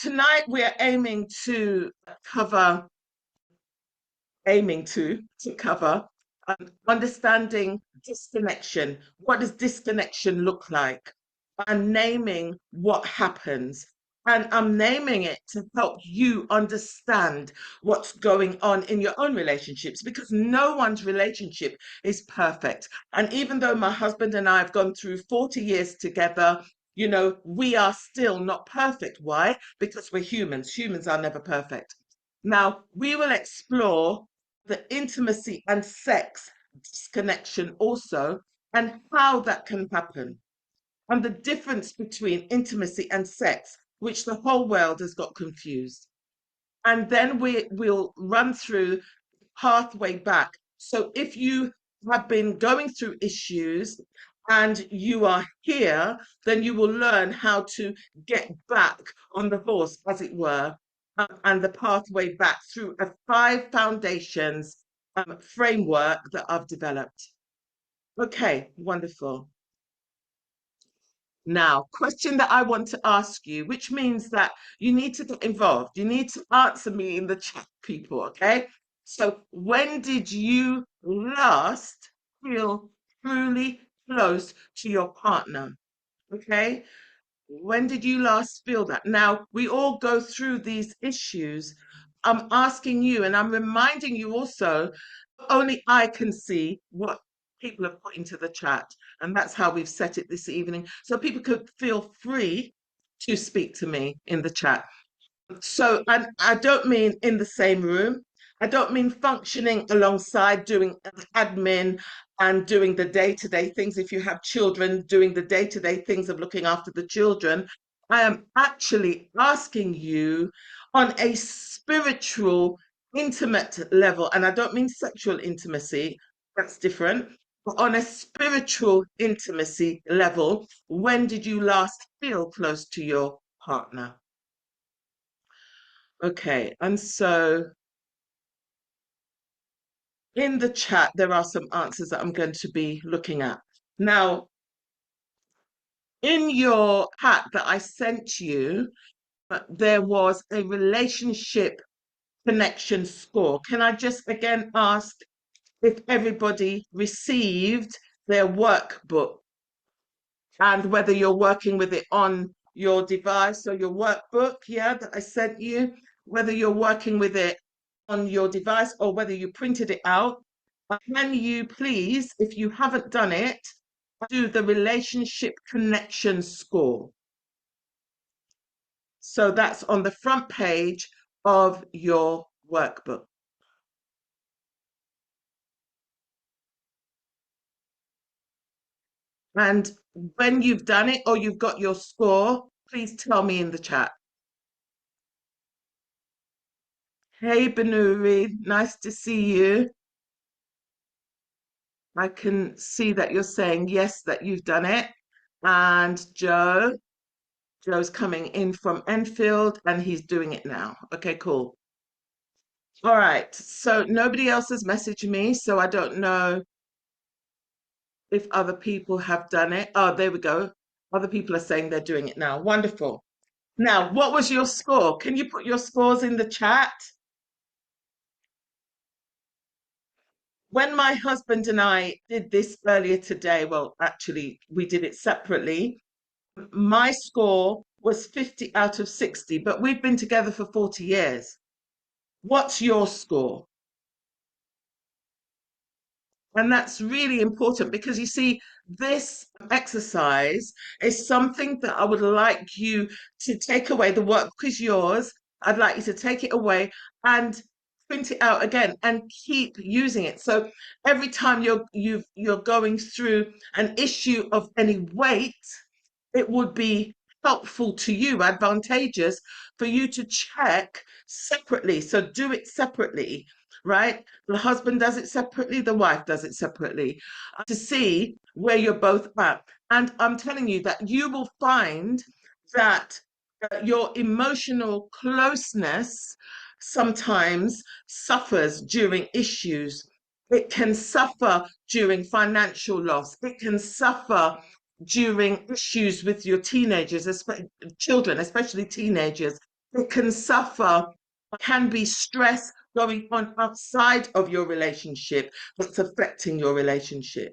tonight we're cover, aiming to cover understanding disconnection. What does disconnection look like? And naming what happens. And I'm naming it to help you understand what's going on in your own relationships because no one's relationship is perfect. And even though my husband and I have gone through 40 years together, we are still not perfect. Why? Because we're humans. Humans are never perfect. Now, we will explore the intimacy and sex disconnection also and how that can happen and the difference between intimacy and sex, which the whole world has got confused. And then will run through pathway back. So if you have been going through issues and you are here, then you will learn how to get back on the horse, as it were, and the pathway back through a 5 foundations framework that I've developed. Okay, wonderful. Now, question that I want to ask you, which means that you need to get involved. You need to answer me in the chat, people, okay? So, when did you last feel truly close to your partner? Okay? When did you last feel that? Now, we all go through these issues. I'm asking you, and I'm reminding you also, only I can see what people have put into the chat. And that's how we've set it this evening. So people could feel free to speak to me in the chat. So, and I don't mean in the same room. I don't mean functioning alongside doing admin and doing the day-to-day things. If you have children, doing the day-to-day things of looking after the children. I am actually asking you on a spiritual, intimate level, and I don't mean sexual intimacy, that's different, but on a spiritual intimacy level, when did you last feel close to your partner? Okay, and so in the chat, there are some answers that I'm going to be looking at. Now, in your pack that I sent you, there was a relationship connection score. Can I just again ask if everybody received their workbook and whether you're working with it on your device or your workbook, yeah, that I sent you, whether you're working with it on your device or whether you printed it out. Can you please, if you haven't done it, do the relationship connection score? So that's on the front page of your workbook. And when you've done it or you've got your score, please tell me in the chat. Hey, Benuri, nice to see you. I can see that you're saying yes, that you've done it. And Joe's coming in from Enfield and he's doing it now. Okay, cool. All right, so nobody else has messaged me, so I don't know if other people have done it. Oh, there we go. Other people are saying they're doing it now. Wonderful. Now, what was your score? Can you put your scores in the chat? When my husband and I did this earlier today, well, actually, we did it separately. My score was 50 out of 60, but we've been together for 40 years. What's your score? And that's really important because you see, this exercise is something that I would like you to take away. The work is yours. I'd like you to take it away and print it out again and keep using it. So every time you're going through an issue of any weight, it would be helpful to you, advantageous for you to check separately. So do it separately, right? The husband does it separately, the wife does it separately to see where you're both at. And I'm telling you that you will find that your emotional closeness sometimes suffers during issues. It can suffer during financial loss. It can suffer during issues with your teenagers, children, especially teenagers. It can suffer, can be stress going on outside of your relationship that's affecting your relationship.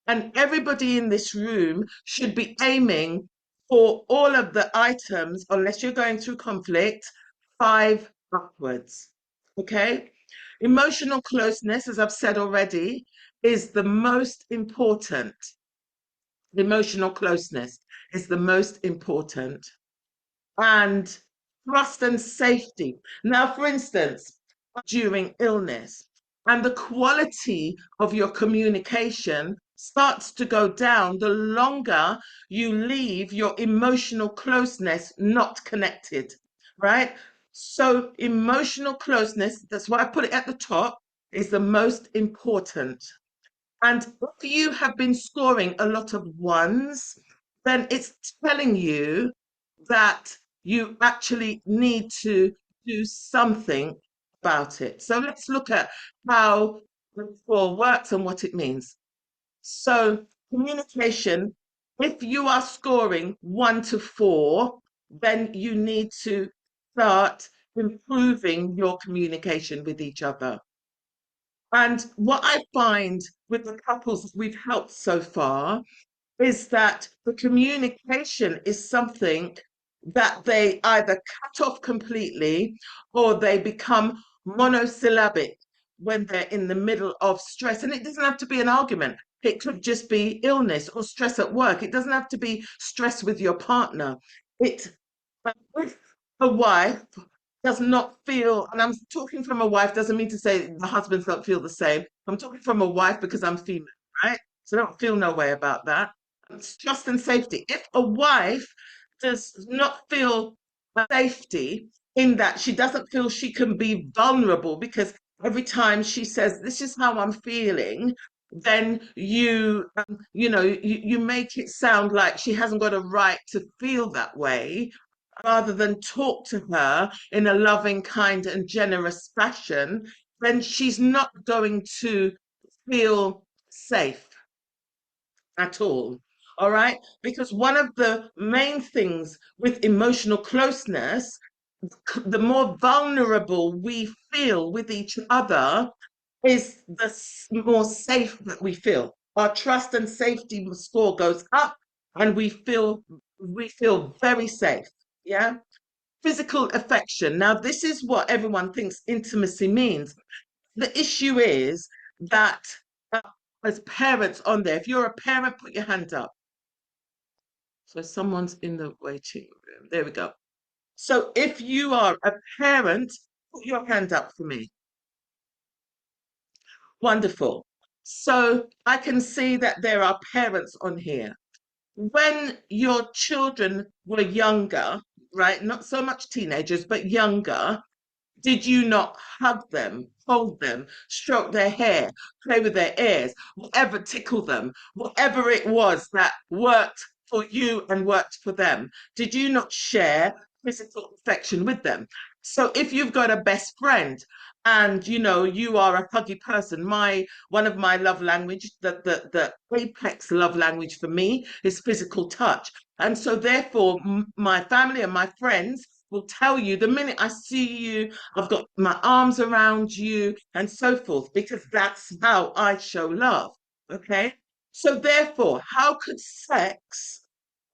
And everybody in this room should be aiming for all of the items, unless you're going through conflict, five upwards. Okay? Emotional closeness, as I've said already, is the most important. Emotional closeness is the most important. And trust and safety. Now, for instance, during illness, and the quality of your communication starts to go down the longer you leave your emotional closeness not connected, right? So, emotional closeness, that's why I put it at the top, is the most important. And if you have been scoring a lot of ones, then it's telling you that you actually need to do something about it. So let's look at how the score works and what it means. So, communication, if you are scoring 1 to 4, then you need to start improving your communication with each other. And what I find with the couples that we've helped so far is that the communication is something that they either cut off completely or they become monosyllabic when they're in the middle of stress. And it doesn't have to be an argument, it could just be illness or stress at work. It doesn't have to be stress with your partner. It, with a wife, does not feel, and I'm talking from a wife, doesn't mean to say the husbands don't feel the same. I'm talking from a wife because I'm female, right? So I don't feel no way about that. It's trust and safety. If a wife does not feel safety in that she doesn't feel she can be vulnerable because every time she says, this is how I'm feeling, then you make it sound like she hasn't got a right to feel that way rather than talk to her in a loving, kind, and generous fashion, then she's not going to feel safe at all. All right. Because one of the main things with emotional closeness, the more vulnerable we feel with each other, is the more safe that we feel. Our trust and safety score goes up and we feel very safe. Yeah. Physical affection. Now, this is what everyone thinks intimacy means. The issue is that uh, as parents on there, if you're a parent, put your hand up. So someone's in the waiting room. There we go. So if you are a parent, put your hand up for me. Wonderful. So I can see that there are parents on here. When your children were younger, right? Not so much teenagers, but younger, did you not hug them, hold them, stroke their hair, play with their ears, whatever tickle them, whatever it was that worked for you and worked for them? Did you not share physical affection with them? So if you've got a best friend and you are a huggy person, my one of my love language, the apex love language for me is physical touch. And so therefore my family and my friends will tell you the minute I see you, I've got my arms around you and so forth, because that's how I show love. Okay. So therefore, how could sex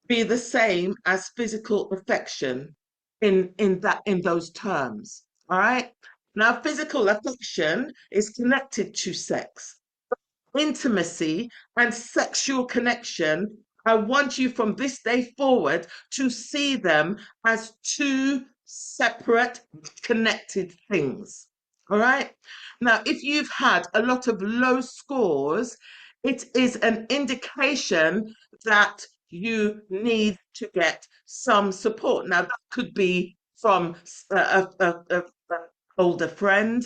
be the same as physical affection in those terms? All right. Now, physical affection is connected to sex, intimacy and sexual connection. I want you from this day forward to see them as two separate, connected things. All right. Now, if you've had a lot of low scores, it is an indication that you need to get some support. Now, that could be from a older friend,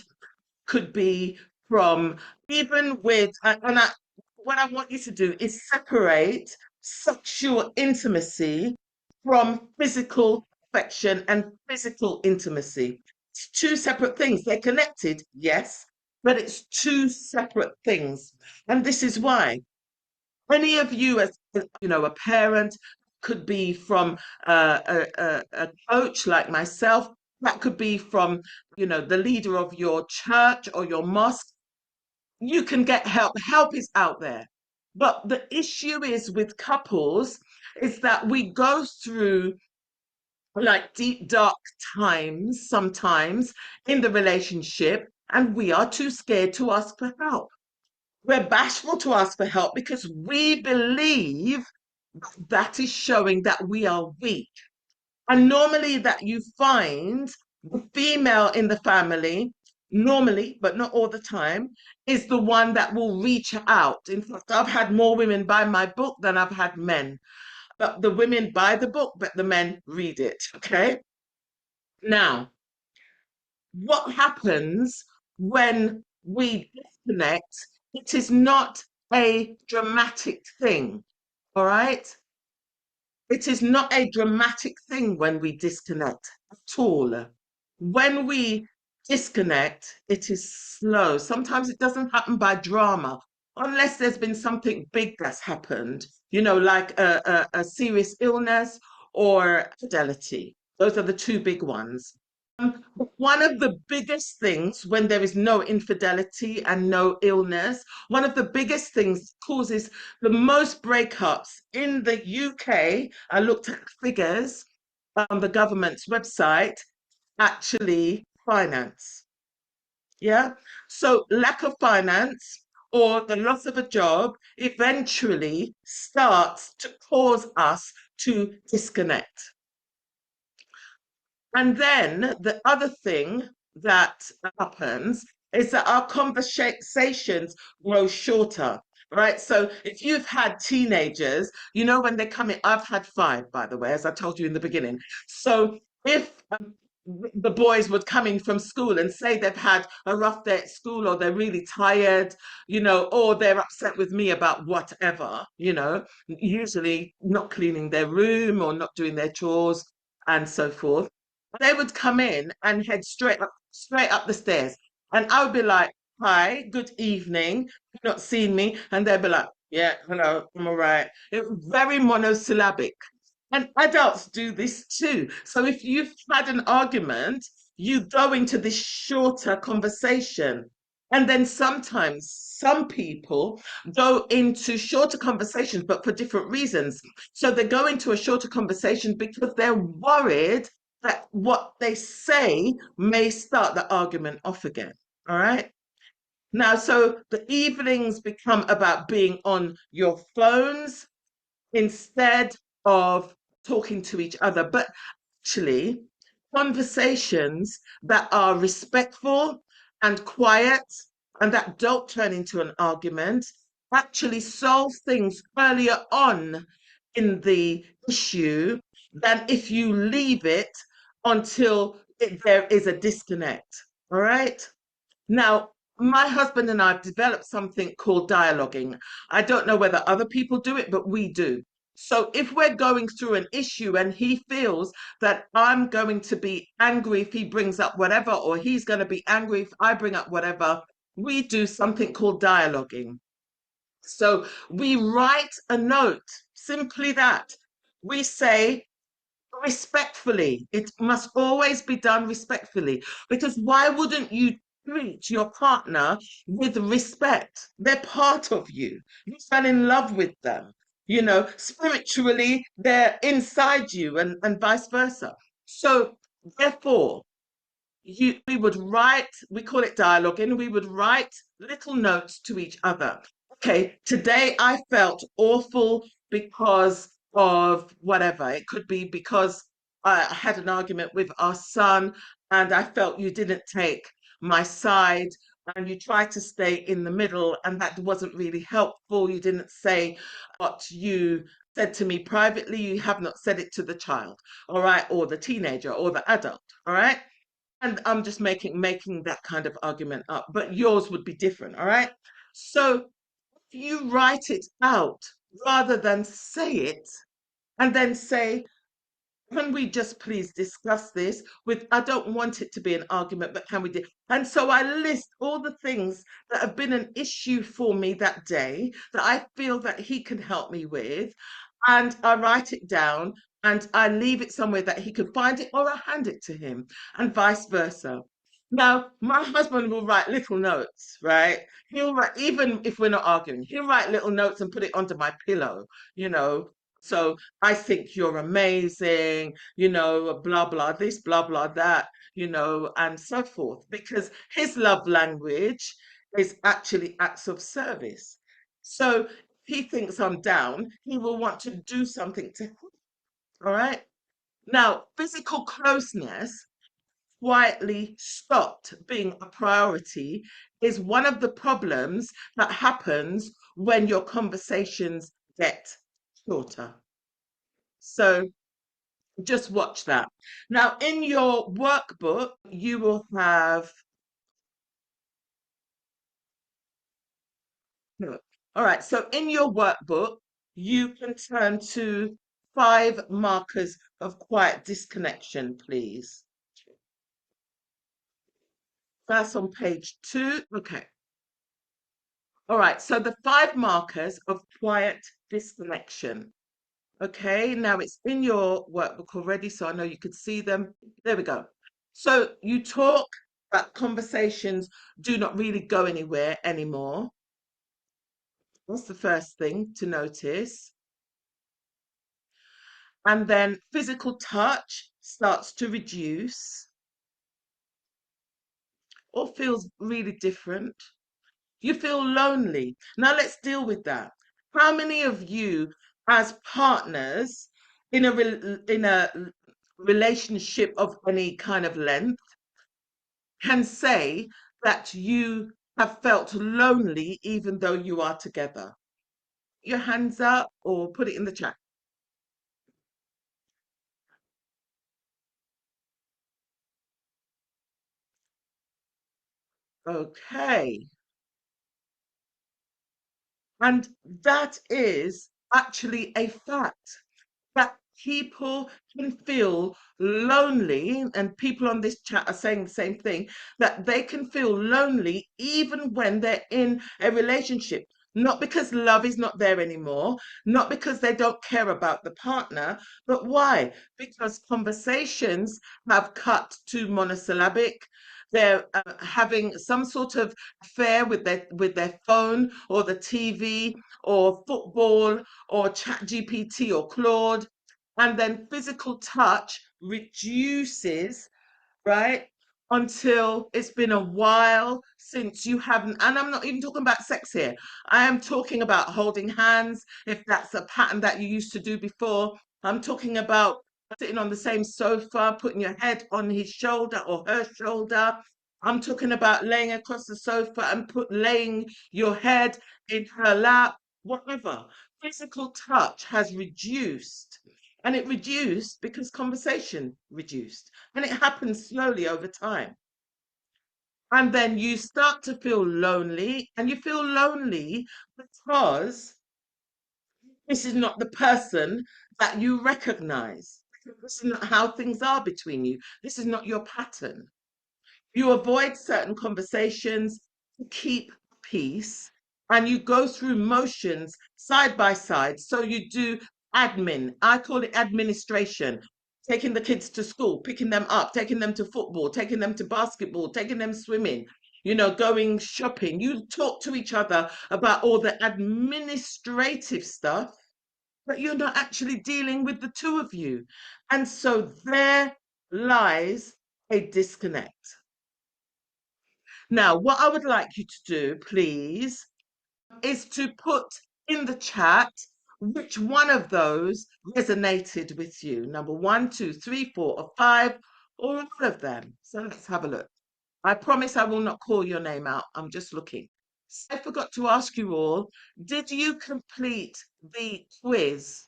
could be from even with, what I want you to do is separate sexual intimacy from physical affection and physical intimacy. It's two separate things. They're connected, yes, but it's two separate things. And this is why any of you, as a parent, could be from a coach like myself, That could be from, the leader of your church or your mosque. You can get help. Help is out there. But the issue is with couples is that we go through like deep, dark times sometimes in the relationship, and we are too scared to ask for help. We're bashful to ask for help because we believe that is showing that we are weak. And normally, that you find the female in the family, normally, but not all the time, is the one that will reach out. In fact, I've had more women buy my book than I've had men. But the women buy the book, but the men read it. Okay. Now, what happens when we disconnect? It is not a dramatic thing. All right. It is not a dramatic thing when we disconnect at all. When we disconnect, it is slow. Sometimes it doesn't happen by drama, unless there's been something big that's happened, like a serious illness or fidelity. Those are the two big ones. One of the biggest things when there is no infidelity and no illness, one of the biggest things causes the most breakups in the UK. I looked at figures on the government's website, actually finance. Yeah. So lack of finance or the loss of a job eventually starts to cause us to disconnect. And then the other thing that happens is that our conversations grow shorter, right? So if you've had teenagers, when they come in, I've had five, by the way, as I told you in the beginning. So if the boys would come in from school and say they've had a rough day at school or they're really tired, or they're upset with me about whatever, usually not cleaning their room or not doing their chores and so forth, they would come in and head straight up the stairs. And I would be like, hi, good evening. You've not seen me. And they'd be like, yeah, hello, I'm all right. It was very monosyllabic. And adults do this too. So if you've had an argument, you go into this shorter conversation. And then sometimes some people go into shorter conversations, but for different reasons. So they go into a shorter conversation because they're worried that what they say may start the argument off again. All right. Now, so the evenings become about being on your phones instead of talking to each other. But actually, conversations that are respectful and quiet and that don't turn into an argument actually solve things earlier on in the issue than if you leave it until there is a disconnect. All right. Now, my husband and I have developed something called dialoguing. I don't know whether other people do it, but we do. So if we're going through an issue and he feels that I'm going to be angry if he brings up whatever, or he's going to be angry if I bring up whatever, we do something called dialoguing. So we write a note, simply that. We say, respectfully. It must always be done respectfully, because why wouldn't you treat your partner with respect? They're part of you. You fell in love with them. Spiritually, they're inside you, and vice versa. So, therefore, we would write, we call it dialoguing, we would write little notes to each other. Okay, today I felt awful because of whatever. It could be because I had an argument with our son and I felt you didn't take my side and you tried to stay in the middle, and that wasn't really helpful. You didn't say what you said to me privately, you have not said it to the child, all right, or the teenager or the adult, all right? And I'm just making that kind of argument up, but yours would be different, all right? So if you write it out rather than say it, and then say, can we just please discuss this with, I don't want it to be an argument, but can we do? And so I list all the things that have been an issue for me that day that I feel that he can help me with. And I write it down. and I leave it somewhere that he can find it, or I hand it to him, and vice versa. Now, my husband will write little notes, right? He'll write, even if we're not arguing, he'll write little notes and put it under my pillow, you know. So I think you're amazing, blah, blah, this, blah, blah, that, and so forth. Because his love language is actually acts of service. So if he thinks I'm down, he will want to do something to, all right? Now, physical closeness quietly stopped being a priority is one of the problems that happens when your conversations get shorter. So just watch that. Now, in your workbook, you will have, no, all right, so in your workbook, you can turn to 5 markers of quiet disconnection, please. That's on page 2. Okay. All right, so the 5 markers of quiet disconnection. Okay, now it's in your workbook already, so I know you could see them. There we go. So you talk, but conversations do not really go anywhere anymore. That's the first thing to notice. And then physical touch starts to reduce or feels really different. You feel lonely. Now let's deal with that. How many of you, as partners in a relationship of any kind of length, can say that you have felt lonely even though you are together? Your hands up or put it in the chat. Okay. And that is actually a fact. That people can feel lonely, and people on this chat are saying the same thing, that they can feel lonely even when they're in a relationship. Not because love is not there anymore, not because they don't care about the partner, but why? Because conversations have cut to monosyllabic. They're having some sort of affair with their phone or the TV or football or chat GPT or Claude, and then physical touch reduces, right? Until it's been a while since you haven't, and I'm not even talking about sex here. I am talking about holding hands, if that's a pattern that you used to do before. I'm talking about sitting on the same sofa, putting your head on his shoulder or her shoulder. I'm talking about laying across the sofa and laying your head in her lap, whatever. Physical touch has reduced, and it reduced because conversation reduced. And it happens slowly over time. And then you start to feel lonely, and you feel lonely because this is not the person that you recognize. This is not how things are between you. This is not your pattern. You avoid certain conversations to keep peace, and you go through motions side by side. So you do admin. I call it administration. Taking the kids to school, picking them up, taking them to football, taking them to basketball, taking them swimming, going shopping. You talk to each other about all the administrative stuff, but you're not actually dealing with the two of you. And so there lies a disconnect. Now, what I would like you to do, please, is to put in the chat which one of those resonated with you. Number 1, 2, 3, 4, or 5, or all of them. So let's have a look. I promise I will not call your name out. I'm just looking. I forgot to ask you all, did you complete the quiz?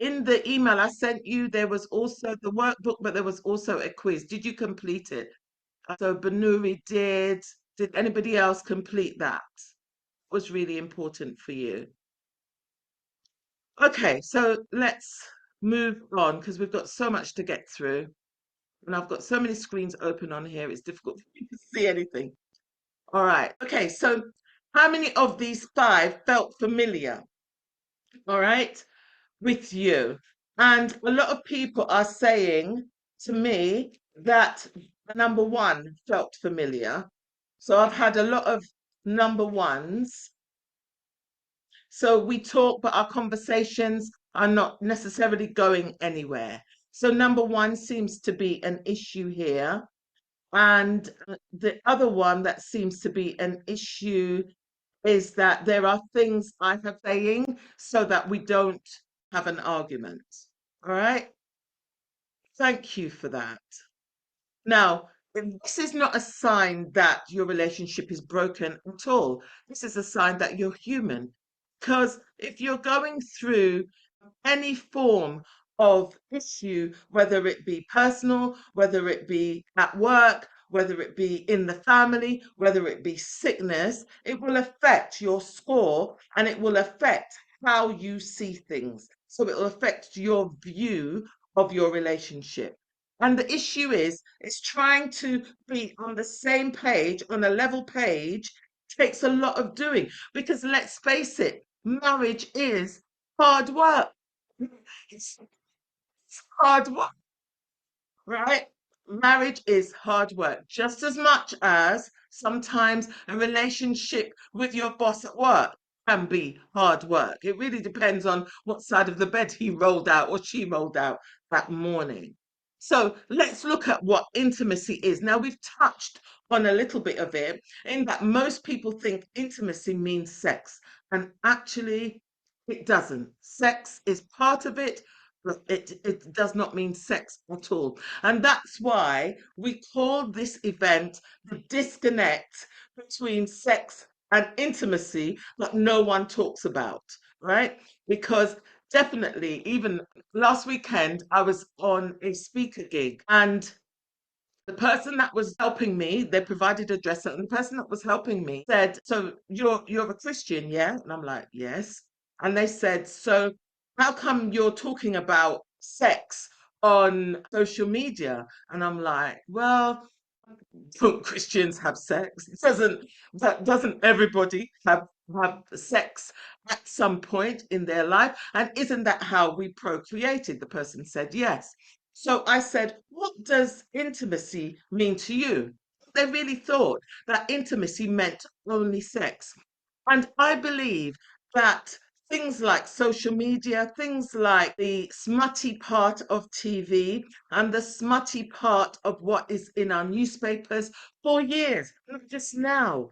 In the email I sent you, there was also the workbook, but there was also a quiz. Did you complete it? So Banuri did. Did anybody else complete that? Was really important for you. Okay, so let's move on because we've got so much to get through. And I've got so many screens open on here, it's difficult for me to see anything. All right. Okay, so how many of these 5 felt familiar? All right. with you. And a lot of people are saying to me that number one felt familiar. So I've had a lot of number ones. So we talk, but our conversations are not necessarily going anywhere. So number one seems to be an issue here. And the other one that seems to be an issue is that there are things I have saying so that we don't have an argument. All right. Thank you for that. Now, this is not a sign that your relationship is broken at all. This is a sign that you're human. Because if you're going through any form of issue, whether it be personal, whether it be at work, whether it be in the family, whether it be sickness, it will affect your score and it will affect how you see things. So it will affect your view of your relationship. And the issue is trying to be on the same page, on a level page, takes a lot of doing. Because let's face it, marriage is hard work. It's hard work, right? Marriage is hard work, just as much as sometimes a relationship with your boss at work can be hard work. It really depends on what side of the bed he rolled out or she rolled out that morning. So let's look at what intimacy is. Now, we've touched on a little bit of it in that most people think intimacy means sex, and actually, it doesn't. Sex is part of it, but it does not mean sex at all. And that's why we call this event the disconnect between sex and intimacy that no one talks about, right? Because definitely, even last weekend, I was on a speaker gig and the person that was helping me, they provided a dresser, and the person that was helping me said, "So you're a Christian, yeah?" And I'm like, "Yes." And they said, "So how come you're talking about sex on social media?" And I'm like, "Well, don't Christians have sex? Doesn't everybody have sex at some point in their life? And isn't that how we procreated?" The person said yes. So I said, "What does intimacy mean to you?" They really thought that intimacy meant only sex. And I believe that things like social media, things like the smutty part of TV and the smutty part of what is in our newspapers for years, not just now,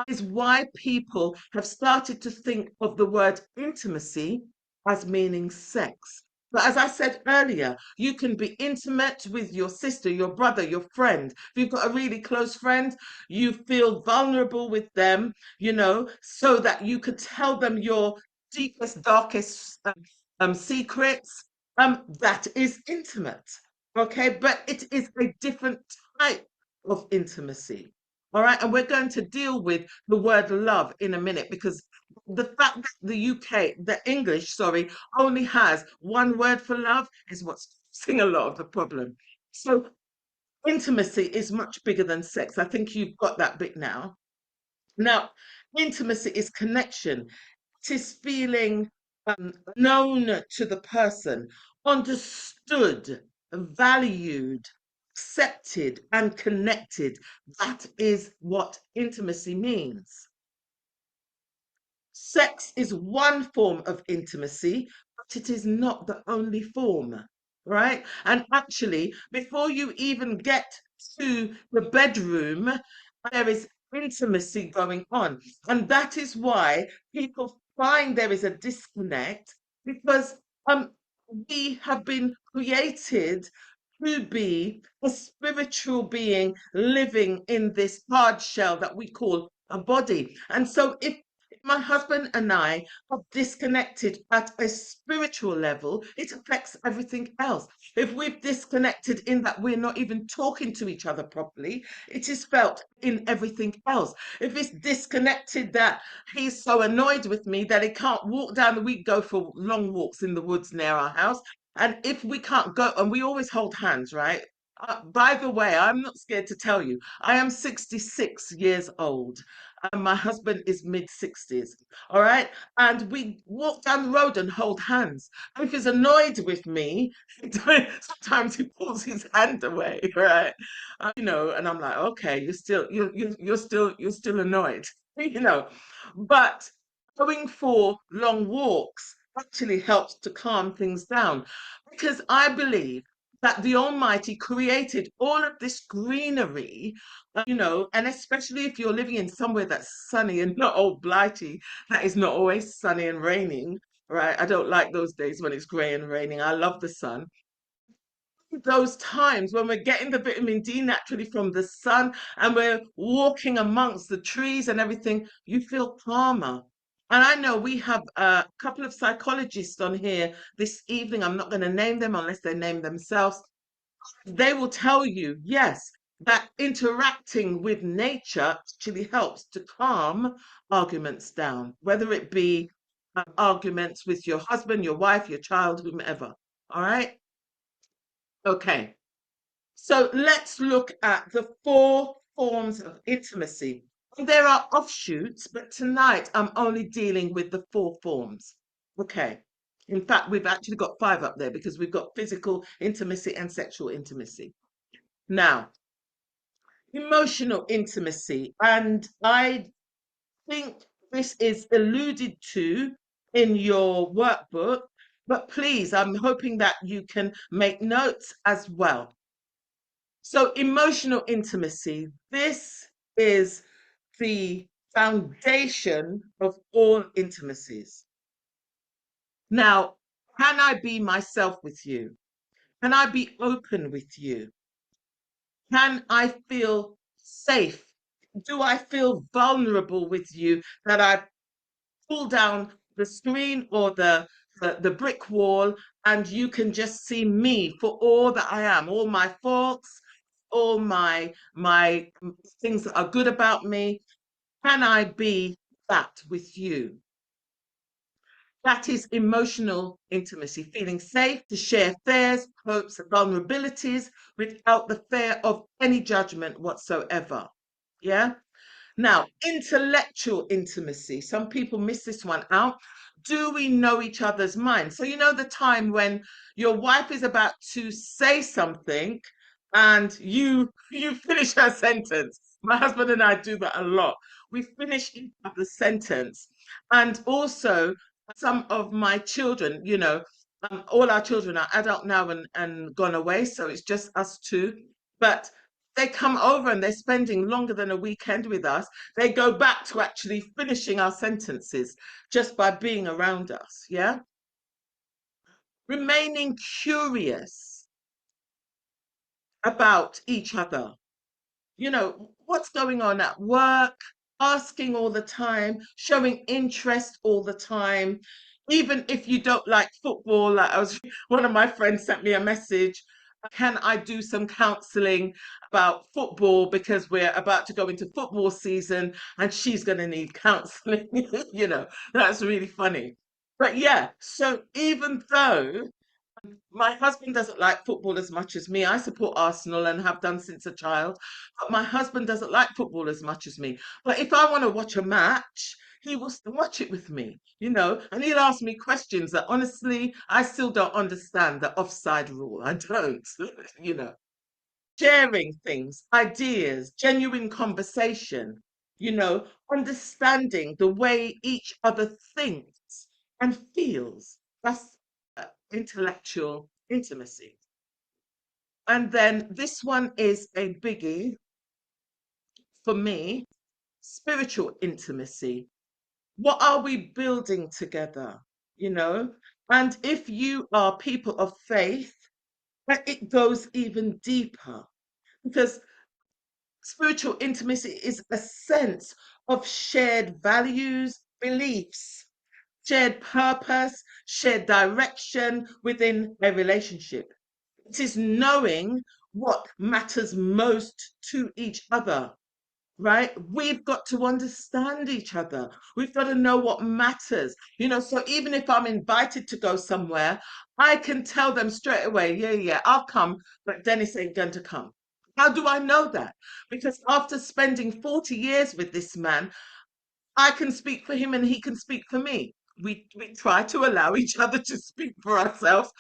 is why people have started to think of the word intimacy as meaning sex. But as I said earlier, you can be intimate with your sister, your brother, your friend. If you've got a really close friend, you feel vulnerable with them, so that you could tell them your deepest, darkest secrets. That is intimate, okay? But it is a different type of intimacy. All right, and we're going to deal with the word love in a minute because the fact that the UK, the English, sorry, only has one word for love is what's causing a lot of the problem. So intimacy is much bigger than sex. I think you've got that bit now. Now, intimacy is connection. It is feeling known to the person, understood, valued, accepted, and connected. That is what intimacy means. Sex is one form of intimacy, but it is not the only form, right? And actually, before you even get to the bedroom, there is intimacy going on. And that is why people find there is a disconnect because we have been created to be a spiritual being living in this hard shell that we call a body. And so if my husband and I are disconnected at a spiritual level, it affects everything else. If we've disconnected in that we're not even talking to each other properly, it is felt in everything else. If it's disconnected that he's so annoyed with me that he can't walk down the, we go for long walks in the woods near our house. And if we can't go, and we always hold hands, right? By the way, I'm not scared to tell you, I am 66 years old. and my husband is mid 60s. All right. And we walk down the road and hold hands. And if he's annoyed with me, sometimes he pulls his hand away, right? And I'm like, okay, you're still annoyed, you know. But going for long walks actually helps to calm things down because I believe that the Almighty created all of this greenery, and especially if you're living in somewhere that's sunny and not all blighty, that is not always sunny and raining, right? I don't like those days when it's grey and raining. I love the sun. Those times when we're getting the vitamin D naturally from the sun and we're walking amongst the trees and everything, you feel calmer. And I know we have a couple of psychologists on here this evening. I'm not going to name them unless they name themselves. They will tell you, yes, that interacting with nature actually helps to calm arguments down, whether it be arguments with your husband, your wife, your child, whomever. All right. Okay. So let's look at the four forms of intimacy. There are offshoots, but tonight I'm only dealing with the four forms. Okay. In fact, we've actually got five up there because we've got physical intimacy and sexual intimacy. Now, emotional intimacy, and I think this is alluded to in your workbook, but please, I'm hoping that you can make notes as well. So, emotional intimacy, this is the foundation of all intimacies. Now, can I be myself with you? Can I be open with you? Can I feel safe? Do I feel vulnerable with you that I pull down the screen or the brick wall and you can just see me for all that I am, all my faults, all my things that are good about me? Can I be that with you? That is emotional intimacy, feeling safe to share fears, hopes, and vulnerabilities without the fear of any judgment whatsoever. Yeah. Now, intellectual intimacy. Some people miss this one out. Do we know each other's minds? So, the time when your wife is about to say something and you finish her sentence. My husband and I do that a lot. We finish each other's sentence. And also, some of my children, all our children are adult now and gone away. So it's just us two. But they come over and they're spending longer than a weekend with us. They go back to actually finishing our sentences just by being around us. Yeah. Remaining curious about each other. What's going on at work, asking all the time, showing interest all the time. Even if you don't like football, like one of my friends sent me a message. Can I do some counseling about football because we're about to go into football season and she's going to need counseling? That's really funny. But yeah, so even though my husband doesn't like football as much as me. I support Arsenal and have done since a child. But my husband doesn't like football as much as me. But if I want to watch a match, he will still watch it with me, and he'll ask me questions that honestly, I still don't understand the offside rule. I don't, you know. Sharing things, ideas, genuine conversation, understanding the way each other thinks and feels. That's intellectual intimacy. And then this one is a biggie for me, spiritual intimacy. What are we building together? You know? And if you are people of faith, it goes even deeper because spiritual intimacy is a sense of shared values, beliefs, shared purpose, shared direction within a relationship. It is knowing what matters most to each other, right? We've got to understand each other. We've got to know what matters. So even if I'm invited to go somewhere, I can tell them straight away, yeah, yeah, I'll come, but Dennis ain't going to come. How do I know that? Because after spending 40 years with this man, I can speak for him and he can speak for me. We try to allow each other to speak for ourselves.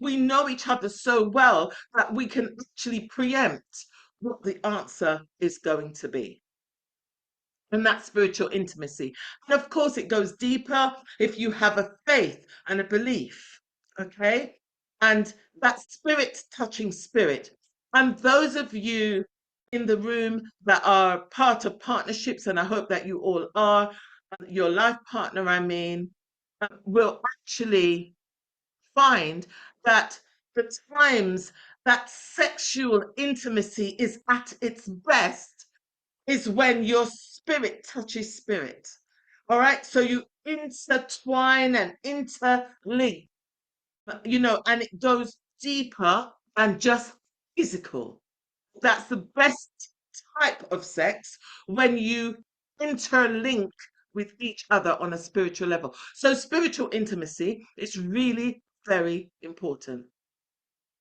We know each other so well that we can actually preempt what the answer is going to be. And that's spiritual intimacy. And of course, it goes deeper if you have a faith and a belief. Okay. And that spirit touching spirit. And those of you in the room that are part of partnerships, and I hope that you all are, your life partner, I mean, will actually find that the times that sexual intimacy is at its best is when your spirit touches spirit. All right. So you intertwine and interlink, and it goes deeper than just physical. That's the best type of sex when you interlink with each other on a spiritual level. So spiritual intimacy is really very important.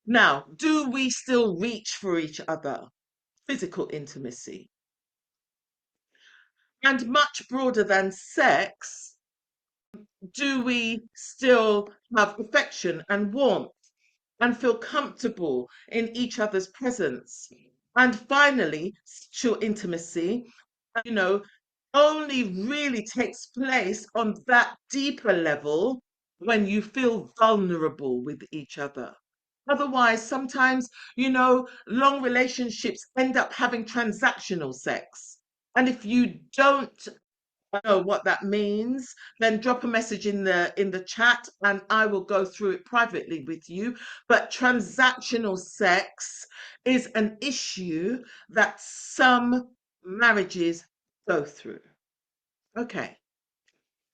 Now, do we still reach for each other? Physical intimacy. And much broader than sex, do we still have affection and warmth and feel comfortable in each other's presence? And finally, sexual intimacy, you know, only really takes place on that deeper level when you feel vulnerable with each other. Otherwise, sometimes, long relationships end up having transactional sex. And if you don't know what that means, then drop a message in the chat and I will go through it privately with you. But transactional sex is an issue that some marriages go through. Okay.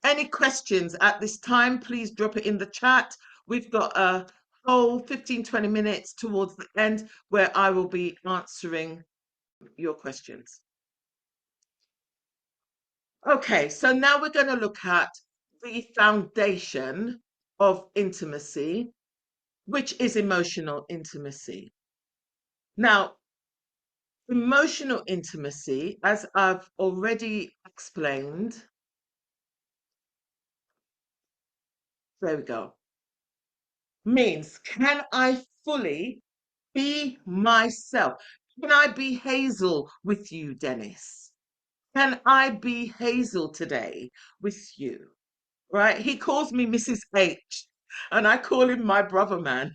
Any questions at this time, please drop it in the chat. We've got a whole 15-20 minutes towards the end where I will be answering your questions. Okay, so now we're going to look at the foundation of intimacy, which is emotional intimacy. Now, emotional intimacy, as I've already explained, there we go, means can I fully be myself? Can I be Hazel with you, Dennis? Can I be Hazel today with you? Right? He calls me Mrs. H, and I call him my brother man.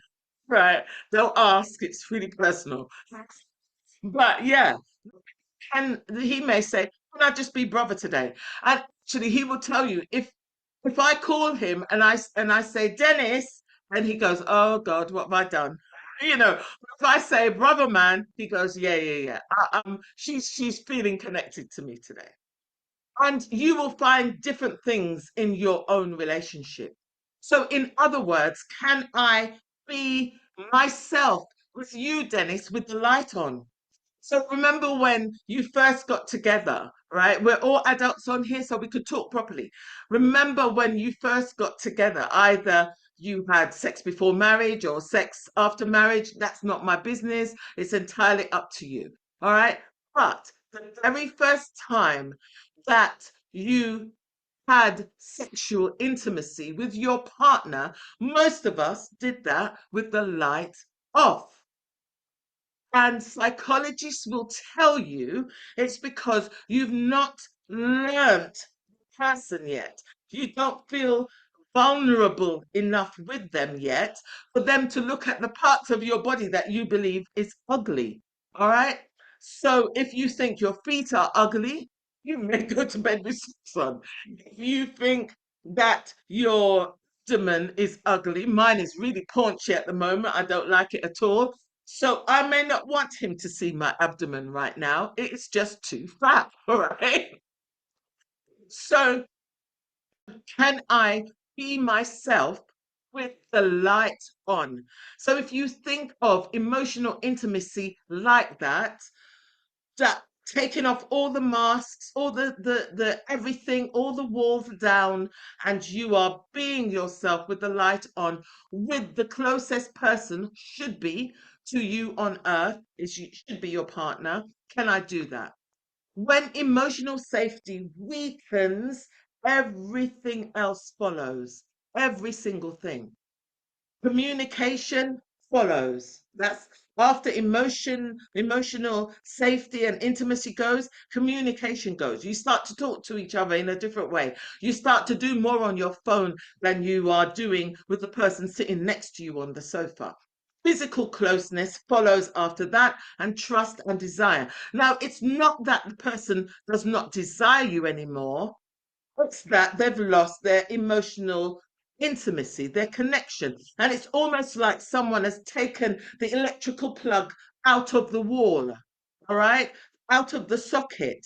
Right? Don't ask, it's really personal. But yeah, and he may say, "Can I just be brother today?" And actually, he will tell you if I call him and I say Dennis, and he goes, "Oh God, what have I done?" If I say brother man, he goes, "Yeah, yeah, yeah. She's feeling connected to me today." And you will find different things in your own relationship. So, in other words, can I be myself with you, Dennis, with the light on? So remember when you first got together, right? We're all adults on here, so we could talk properly. Remember when you first got together, either you had sex before marriage or sex after marriage. That's not my business. It's entirely up to you. All right. But the very first time that you had sexual intimacy with your partner, most of us did that with the light off. And psychologists will tell you it's because you've not learned the person yet. You don't feel vulnerable enough with them yet for them to look at the parts of your body that you believe is ugly. All right. So if you think your feet are ugly, you may go to bed with socks on. If you think that your abdomen is ugly, mine is really paunchy at the moment. I don't like it at all. So I may not want him to see my abdomen right now. It's just too fat, all right? So can I be myself with the light on? So if you think of emotional intimacy like that taking off all the masks, all the everything, all the walls down, and you are being yourself with the light on, with the closest person should be to you on earth, should be your partner. Can I do that? When emotional safety weakens, everything else follows. Every single thing. Communication follows. That's after emotional safety and intimacy goes, communication goes. You start to talk to each other in a different way. You start to do more on your phone than you are doing with the person sitting next to you on the sofa. Physical closeness follows after that, and trust and desire. Now, it's not that the person does not desire you anymore, it's that they've lost their emotional intimacy, their connection. And it's almost like someone has taken the electrical plug out of the wall, all right, out of the socket.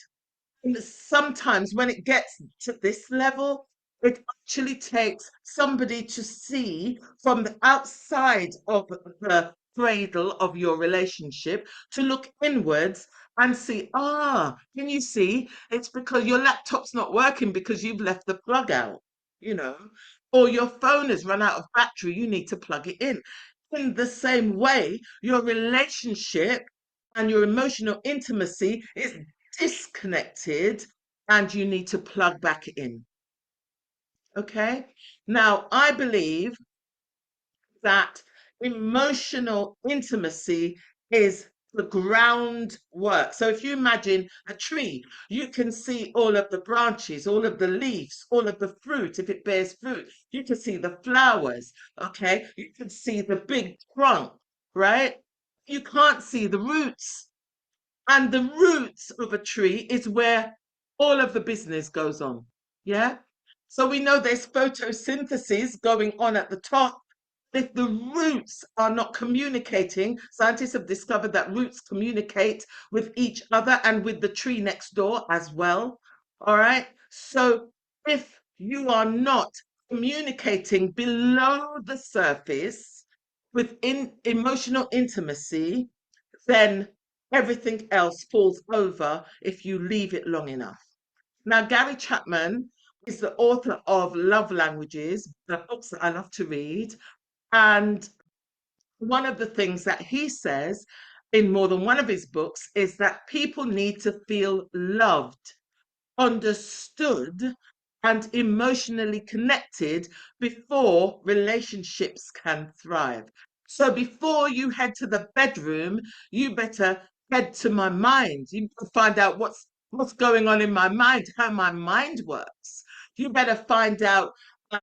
And sometimes when it gets to this level, it actually takes somebody to see from the outside of the cradle of your relationship to look inwards and see, can you see? It's because your laptop's not working because you've left the plug out, you know, or your phone has run out of battery, you need to plug it in. In the same way, your relationship and your emotional intimacy is disconnected and you need to plug back in. Okay. Now, I believe that emotional intimacy is the groundwork. So if you imagine a tree, you can see all of the branches, all of the leaves, all of the fruit, if it bears fruit. You can see the flowers, okay? You can see the big trunk, right? You can't see the roots. And the roots of a tree is where all of the business goes on. Yeah. So we know there's photosynthesis going on at the top. If the roots are not communicating, scientists have discovered that roots communicate with each other and with the tree next door as well. All right. So if you are not communicating below the surface within emotional intimacy, then everything else falls over if you leave it long enough. Now, Gary Chapman is the author of Love Languages, the books that I love to read. And one of the things that he says in more than one of his books is that people need to feel loved, understood, and emotionally connected before relationships can thrive. So before you head to the bedroom, you better head to my mind. You better find out what's going on in my mind, how my mind works. You better find out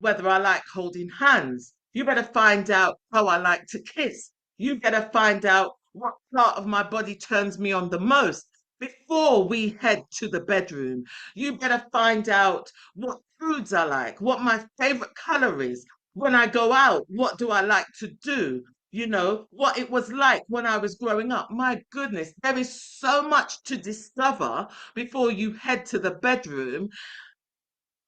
whether I like holding hands. You better find out how I like to kiss. You better find out what part of my body turns me on the most before we head to the bedroom. You better find out what foods I like, what my favorite color is. When I go out, what do I like to do? You know, what it was like when I was growing up. My goodness, there is so much to discover before you head to the bedroom.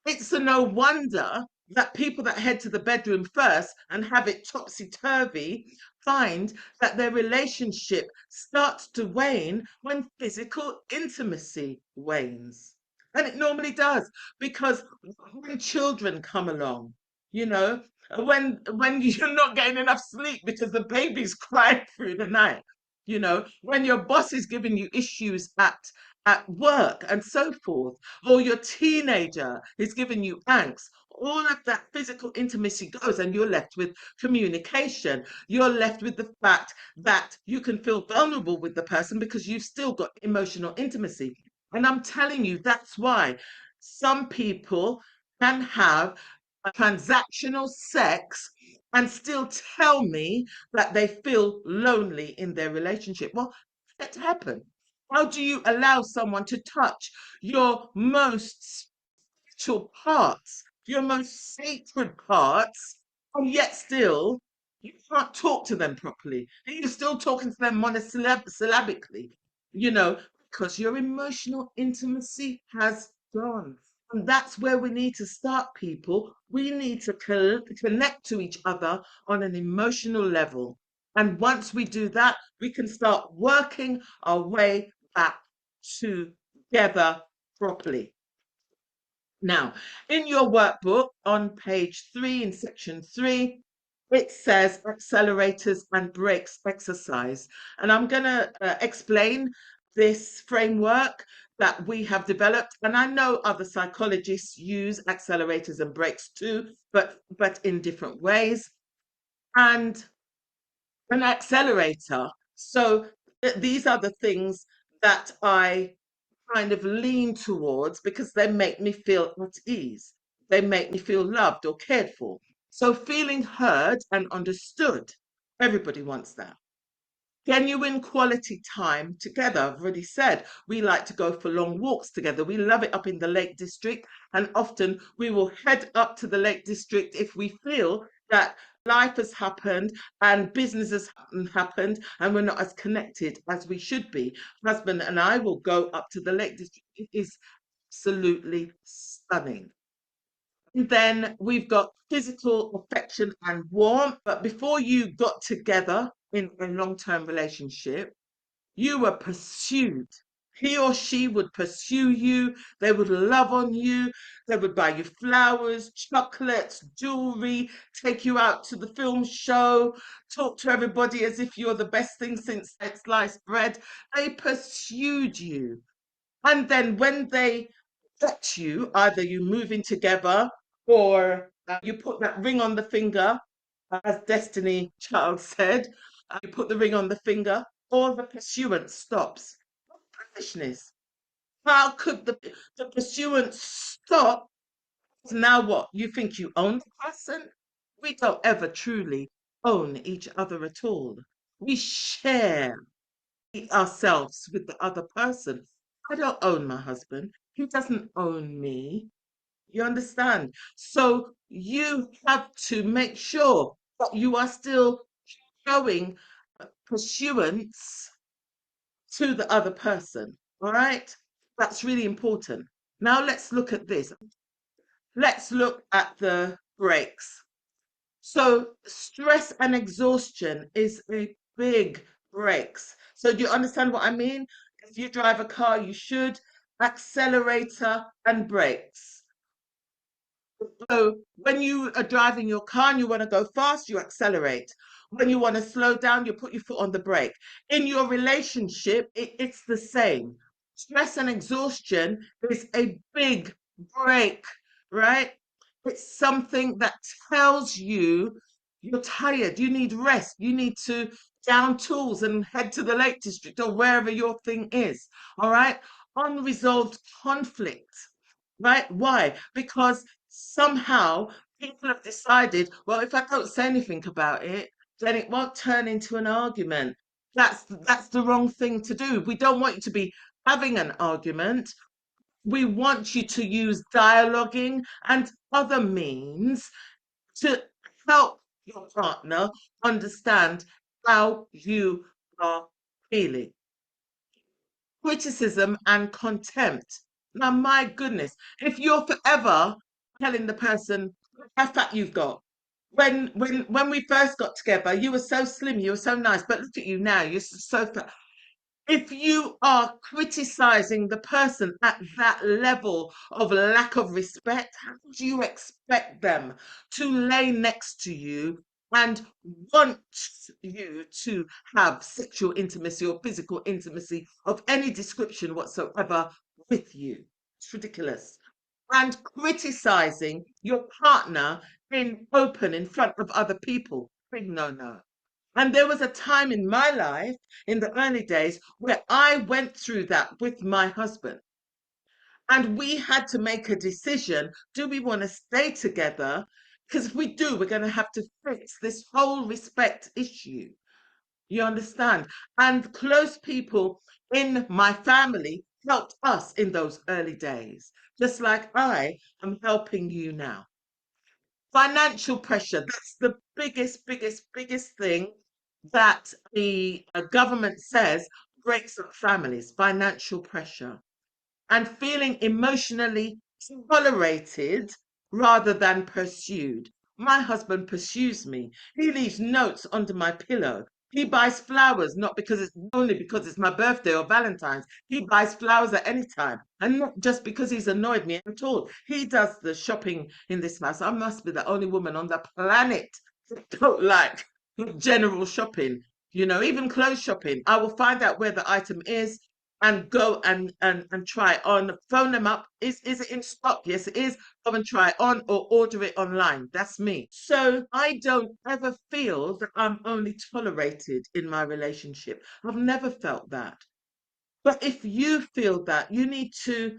It's a no wonder that people that head to the bedroom first and have it topsy-turvy find that their relationship starts to wane when physical intimacy wanes. And it normally does because when children come along, you know, when you're not getting enough sleep because the baby's crying through the night, you know, when your boss is giving you issues at work and so forth, or your teenager is giving you angst, all of that physical intimacy goes, and you're left with communication. You're left with the fact that you can feel vulnerable with the person because you've still got emotional intimacy. And I'm telling you, that's why some people can have a transactional sex and still tell me that they feel lonely in their relationship. Well, that happen. How do you allow someone to touch your most spiritual parts, your most sacred parts, and yet still you can't talk to them properly? And you're still talking to them monosyllabically, you know, because your emotional intimacy has gone. And that's where we need to start, people. We need to connect to each other on an emotional level. And once we do that, we can start working our way back together properly. Now, in your workbook on page 3, in section 3, it says accelerators and brakes exercise. And I'm going to explain this framework that we have developed. And I know other psychologists use accelerators and brakes too, but in different ways. And an accelerator. So these are the things that I kind of lean towards because they make me feel at ease. They make me feel loved or cared for. So feeling heard and understood, everybody wants that. Genuine quality time together. I've already said we like to go for long walks together. We love it up in the Lake District, and often we will head up to the Lake District if we feel that life has happened and business has happened and we're not as connected as we should be. Husband and I will go up to the Lake District. It is absolutely stunning. And then we've got physical affection and warmth. But before you got together in a long-term relationship, you were pursued. He or she would pursue you. They would love on you. They would buy you flowers, chocolates, jewelry, take you out to the film show, talk to everybody as if you're the best thing since sliced bread. They pursued you. And then when they got you, either you move in together or you put that ring on the finger, as Destiny Child said, you put the ring on the finger, or the pursuance stops. Foolishness. How could the pursuance stop? Now what? You think you own the person? We don't ever truly own each other at all. We share ourselves with the other person. I don't own my husband. He doesn't own me. You understand? So you have to make sure that you are still showing pursuance to the other person. All right? That's really important. Now let's look at this. Let's look at the breaks. So stress and exhaustion is a big breaks. So do you understand what I mean? If you drive a car, you should accelerator and brakes. So when you are driving your car and you want to go fast, you accelerate. When you want to slow down, you put your foot on the brake. In your relationship, it's the same. Stress and exhaustion is a big break, right? It's something that tells you you're tired, you need rest, you need to down tools and head to the Lake District or wherever your thing is. All right. Unresolved conflict, right? Why? Because somehow people have decided, well, if I don't say anything about it, then it won't turn into an argument. That's the wrong thing to do. We don't want you to be having an argument. We want you to use dialoguing and other means to help your partner understand how you are feeling. Criticism and contempt. Now, my goodness, if you're forever telling the person how fat you've got, when we first got together, you were so slim, you were so nice, but look at you now, you're so fat. If you are criticizing the person at that level of lack of respect, how do you expect them to lay next to you and want you to have sexual intimacy or physical intimacy of any description whatsoever with you? It's ridiculous. And criticizing your partner in open in front of other people, big no no. And there was a time in my life, in the early days, where I went through that with my husband. And we had to make a decision. Do we want to stay together? Because if we do, we're going to have to fix this whole respect issue. You understand? And close people in my family helped us in those early days, just like I am helping you now. Financial pressure, that's the biggest thing that the government says breaks up families, financial pressure, and feeling emotionally tolerated rather than pursued. My husband pursues me. He leaves notes under my pillow. He buys flowers, not because it's only because it's my birthday or Valentine's. He buys flowers at any time. And not just because he's annoyed me at all. He does the shopping in this house. I must be the only woman on the planet that don't like general shopping. Even clothes shopping. I will find out where the item is and go and try it on. Phone them up. Is it in stock? Yes, it is. Go and try it on or order it online. That's me. So I don't ever feel that I'm only tolerated in my relationship. I've never felt that. But if you feel that, you need to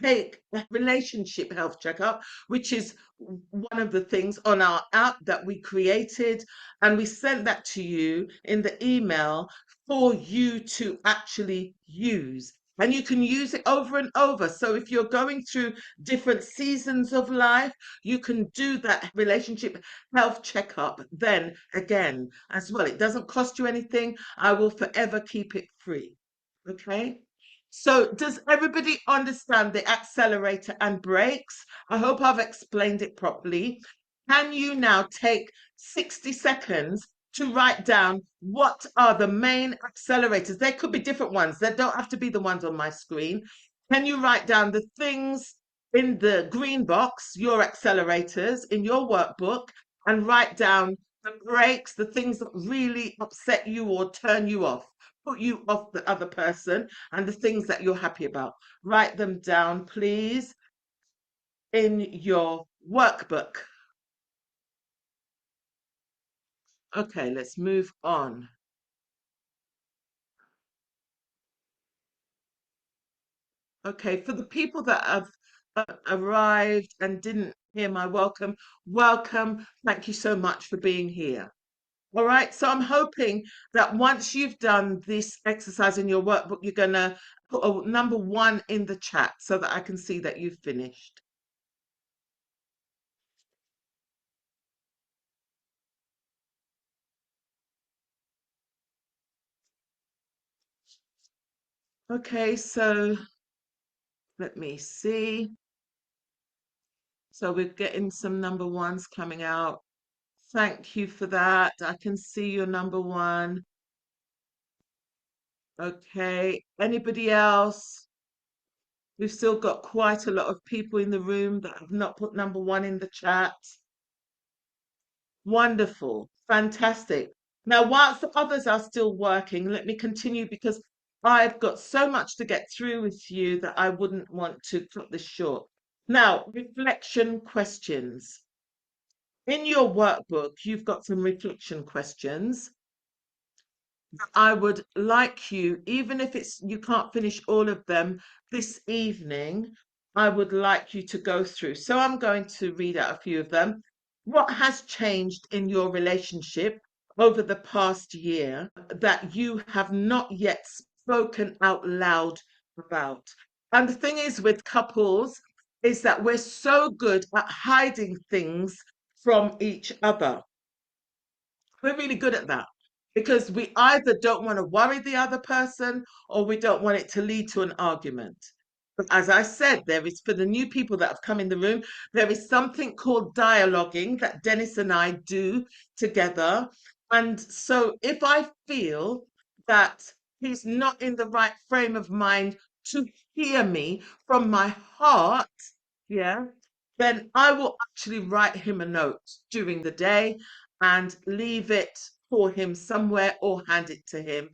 take a relationship health checkup, which is one of the things on our app that we created. And we sent that to you in the email for you to actually use. And you can use it over and over. So if you're going through different seasons of life, you can do that relationship health checkup then again as well. It doesn't cost you anything. I will forever keep it free. Okay. So does everybody understand the accelerator and brakes? I hope I've explained it properly. Can you now take 60 seconds to write down what are the main accelerators? There could be different ones. They don't have to be the ones on my screen. Can you write down the things in the green box, your accelerators in your workbook, and write down the brakes, the things that really upset you or turn you off? Put you off the other person and the things that you're happy about. Write them down, please, in your workbook. Okay, let's move on. Okay, for the people that have arrived and didn't hear my welcome, welcome. Thank you so much for being here. All right, so I'm hoping that once you've done this exercise in your workbook, you're going to put a number 1 in the chat so that I can see that you've finished. Okay, so let me see. So we're getting some number 1s coming out. Thank you for that. I can see your number 1. Okay, anybody else? We've still got quite a lot of people in the room that have not put number 1 in the chat. Wonderful, fantastic. Now, whilst the others are still working, let me continue because I've got so much to get through with you that I wouldn't want to cut this short. Now, reflection questions. In your workbook, you've got some reflection questions. I would like you, even if you can't finish all of them this evening, I would like you to go through. So I'm going to read out a few of them. What has changed in your relationship over the past year that you have not yet spoken out loud about? And the thing is with couples is that we're so good at hiding things from each other. We're really good at that because we either don't want to worry the other person or we don't want it to lead to an argument. But as I said, there is, for the new people that have come in the room, there is something called dialoguing that Dennis and I do together. And so if I feel that he's not in the right frame of mind to hear me from my heart, yeah, then I will actually write him a note during the day and leave it for him somewhere or hand it to him.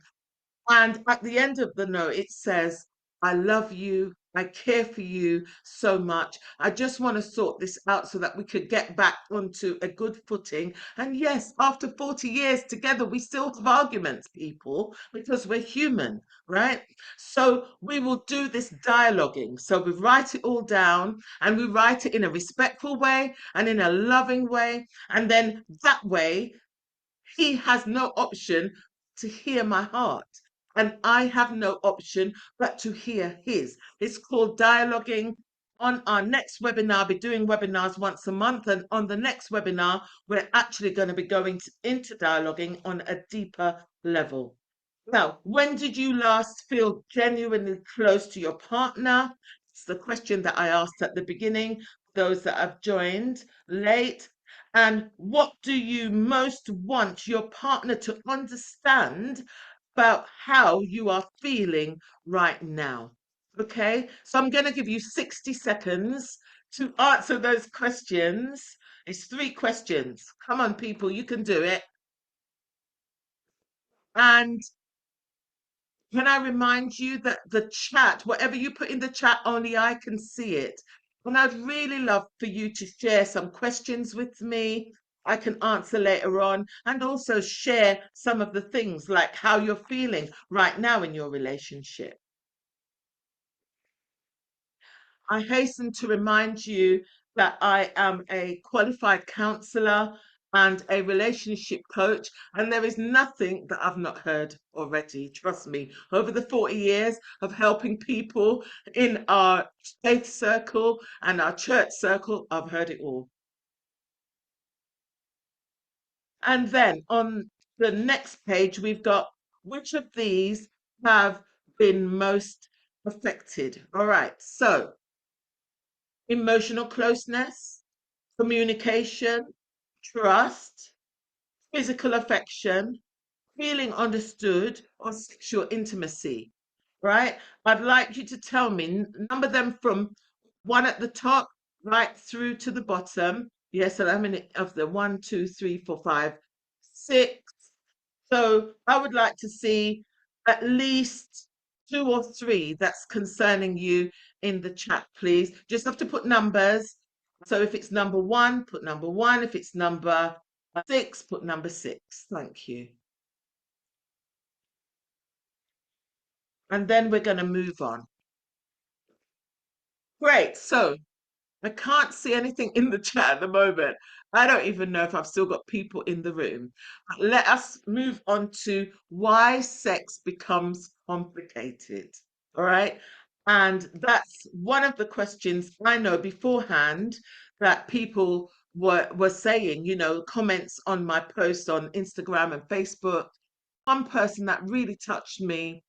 And at the end of the note, it says, I love you. I care for you so much. I just want to sort this out so that we could get back onto a good footing. And yes, after 40 years together, we still have arguments, people, because we're human, right? So we will do this dialoguing. So we write it all down and we write it in a respectful way and in a loving way. And then that way, he has no option to hear my heart. And I have no option but to hear his. It's called dialoguing. On our next webinar, I'll be doing webinars once a month. And on the next webinar, we're actually going to be going into dialoguing on a deeper level. Now, when did you last feel genuinely close to your partner? It's the question that I asked at the beginning, those that have joined late. And what do you most want your partner to understand about how you are feeling right now? Okay, so I'm going to give you 60 seconds to answer those questions. It's three questions. Come on, people, you can do it. And can I remind you that the chat, whatever you put in the chat, only I can see it. And I'd really love for you to share some questions with me. I can answer later on and also share some of the things like how you're feeling right now in your relationship. I hasten to remind you that I am a qualified counselor and a relationship coach, and there is nothing that I've not heard already. Trust me, over the 40 years of helping people in our faith circle and our church circle, I've heard it all. And then on the next page, we've got which of these have been most affected. All right, so emotional closeness, communication, trust, physical affection, feeling understood, or sexual intimacy, right? I'd like you to tell me, number them from one at the top right through to the bottom. Yes, so how many of the one, two, three, four, five, six. So I would like to see at least two or three that's concerning you in the chat, please. Just have to put numbers. So if it's number one, put number one. If it's number six, put number six. Thank you. And then we're going to move on. Great. So I can't see anything in the chat at the moment. I don't even know if I've still got people in the room. But let us move on to why sex becomes complicated. All right. And that's one of the questions I know beforehand that people were saying, comments on my post on Instagram and Facebook. One person that really touched me,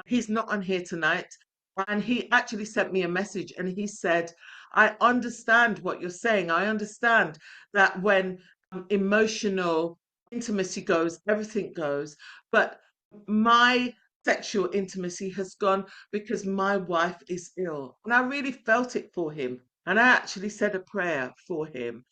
he's not on here tonight, and he actually sent me a message and he said, I understand what you're saying. I understand that when emotional intimacy goes, everything goes. But my sexual intimacy has gone because my wife is ill. And I really felt it for him. And I actually said a prayer for him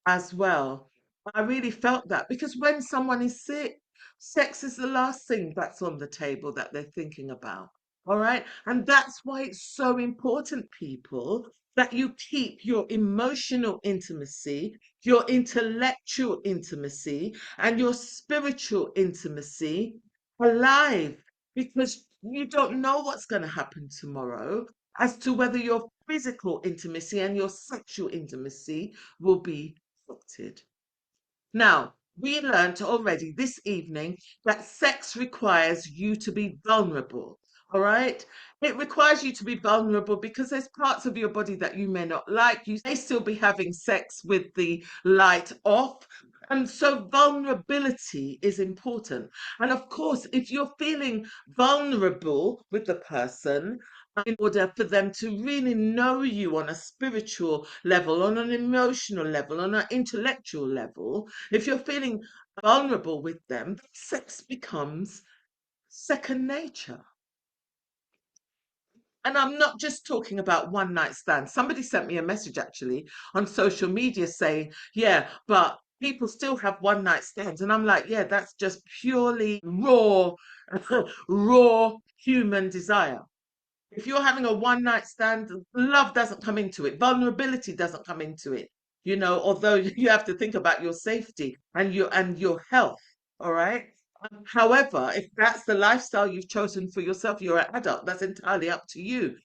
as well. I really felt that because when someone is sick, sex is the last thing that's on the table that they're thinking about. All right. And that's why it's so important, people, that you keep your emotional intimacy, your intellectual intimacy, and your spiritual intimacy alive because you don't know what's going to happen tomorrow as to whether your physical intimacy and your sexual intimacy will be affected. Now, we learned already this evening that sex requires you to be vulnerable. All right. It requires you to be vulnerable because there's parts of your body that you may not like. You may still be having sex with the light off. And so vulnerability is important. And of course, if you're feeling vulnerable with the person, in order for them to really know you on a spiritual level, on an emotional level, on an intellectual level, if you're feeling vulnerable with them, sex becomes second nature. And I'm not just talking about one night stands. Somebody sent me a message actually on social media saying, yeah, but people still have one night stands. And I'm like, yeah, that's just purely raw, raw human desire. If you're having a one night stand, love doesn't come into it, vulnerability doesn't come into it, although you have to think about your safety and your health. All right. However, if that's the lifestyle you've chosen for yourself, you're an adult, that's entirely up to you.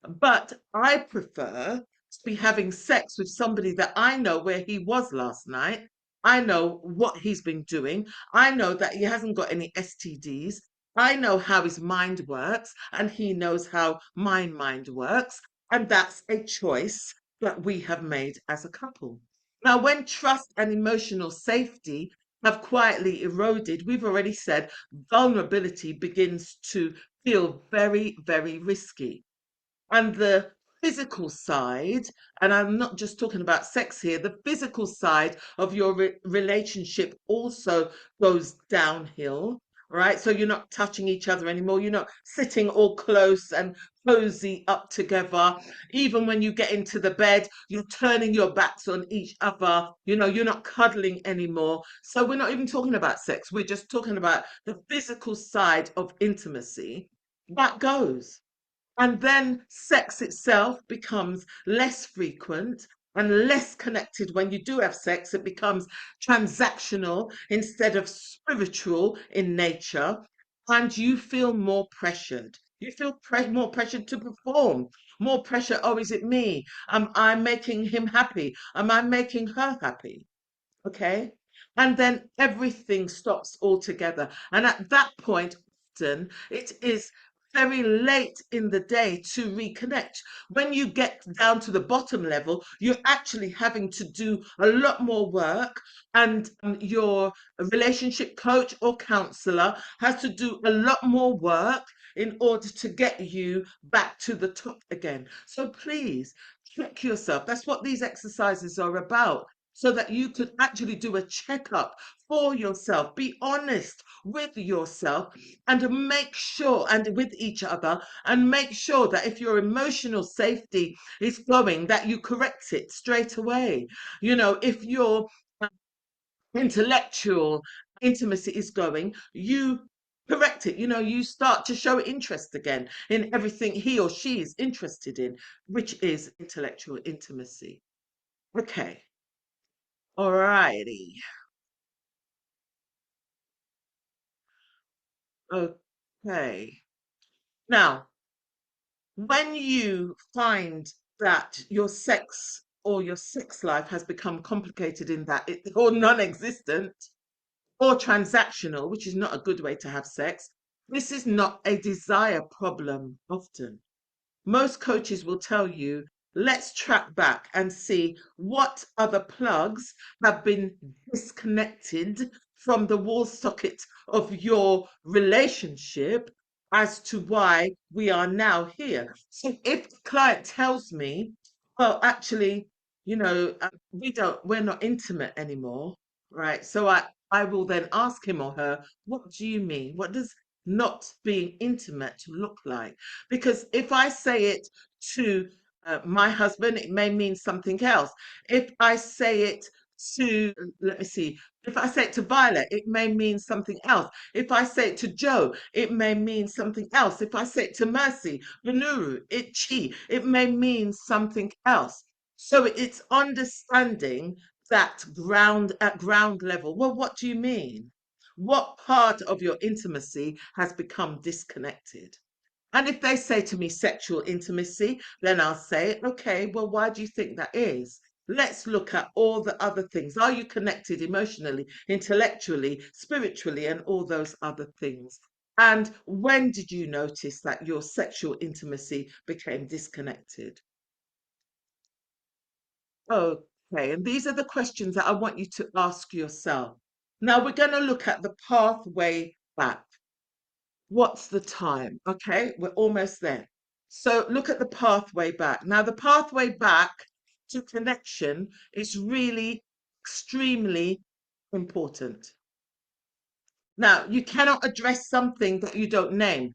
But I prefer to be having sex with somebody that I know where he was last night. I know what he's been doing. I know that he hasn't got any STDs. I know how his mind works, and he knows how my mind works. And that's a choice that we have made as a couple. Now, when trust and emotional safety have quietly eroded, we've already said vulnerability begins to feel very, very risky. And the physical side, and I'm not just talking about sex here, the physical side of your relationship also goes downhill, right? So you're not touching each other anymore. You're not sitting all close and cozy up together. Even when you get into the bed, you're turning your backs on each other. You're not cuddling anymore. So we're not even talking about sex. We're just talking about the physical side of intimacy. That goes. And then sex itself becomes less frequent and less connected. When you do have sex, it becomes transactional instead of spiritual in nature. And you feel more pressured. You feel more pressured to perform, more pressure. Oh, is it me? Am I making him happy? Am I making her happy? Okay. And then everything stops altogether. And at that point, often it is very late in the day to reconnect. When you get down to the bottom level, you're actually having to do a lot more work, and your relationship coach or counselor has to do a lot more work in order to get you back to the top again. So please check yourself. That's what these exercises are about, so that you could actually do a checkup for yourself. Be honest with yourself and make sure, and with each other, and make sure that if your emotional safety is going, that you correct it straight away. If your intellectual intimacy is going, you correct it. You start to show interest again in everything he or she is interested in, which is intellectual intimacy. Okay. All righty. Okay. Now, when you find that your sex or your sex life has become complicated in that it or non-existent or transactional, which is not a good way to have sex, this is not a desire problem often. Most coaches will tell you, let's track back and see what other plugs have been disconnected from the wall socket of your relationship as to why we are now here. So if the client tells me, well, actually, we're not intimate anymore, right? So I will then ask him or her, what do you mean? What does not being intimate look like? Because if I say it to my husband, it may mean something else. If I say it to, let me see, if I say it to Violet, it may mean something else. If I say it to Joe, it may mean something else. If I say it to Mercy, Manuru, Itchi, it may mean something else. So it's understanding that ground at ground level. Well, what do you mean? What part of your intimacy has become disconnected? And if they say to me sexual intimacy, then I'll say, okay, well, why do you think that is? Let's look at all the other things. Are you connected emotionally, intellectually, spiritually, and all those other things? And when did you notice that your sexual intimacy became disconnected? Okay, and these are the questions that I want you to ask yourself. Now we're going to look at the pathway back. What's the time? Okay, we're almost there. So look at the pathway back. Now, the pathway back to connection is really extremely important. Now, you cannot address something that you don't name.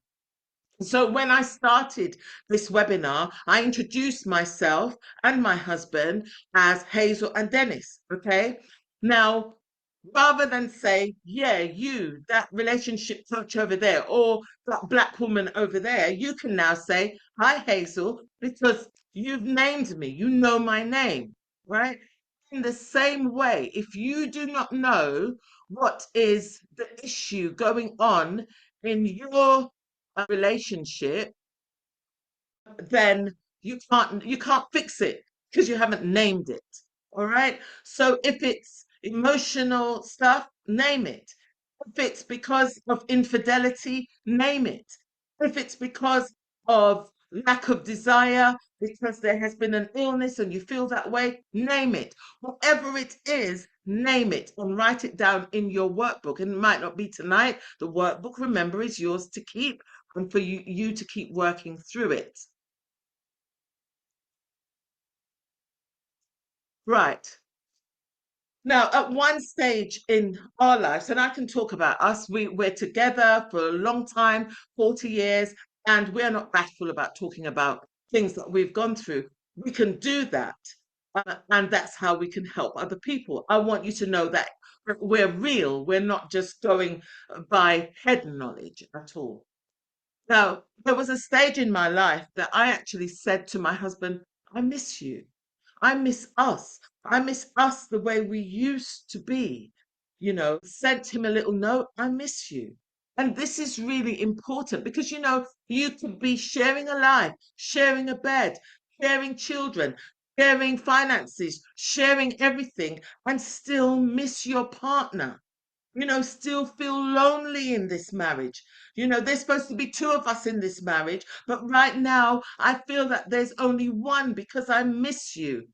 So when I started this webinar, I introduced myself and my husband as Hazel and Dennis. Okay. Now, rather than say, yeah, you, that relationship coach over there, or that black woman over there, you can now say, hi, Hazel, because you've named me. You know my name, right? In the same way, if you do not know what is the issue going on in your relationship, then you can't fix it because you haven't named it. All right. So if it's emotional stuff, name it. If it's because of infidelity, name it. If it's because of lack of desire, because there has been an illness and you feel that way, name it. Whatever it is, name it and write it down in your workbook. And it might not be tonight. The workbook, remember, is yours to keep and for you to keep working through it. Right. Now, at one stage in our lives, and I can talk about us, we're together for a long time, 40 years, and we're not bashful about talking about things that we've gone through. We can do that. And that's how we can help other people. I want you to know that we're real. We're not just going by head knowledge at all. Now, there was a stage in my life that I actually said to my husband, I miss you. I miss us. I miss us the way we used to be. Sent him a little note, I miss you. And this is really important because, you could be sharing a life, sharing a bed, sharing children, sharing finances, sharing everything, and still miss your partner. Still feel lonely in this marriage. There's supposed to be two of us in this marriage, but right now I feel that there's only one because I miss you.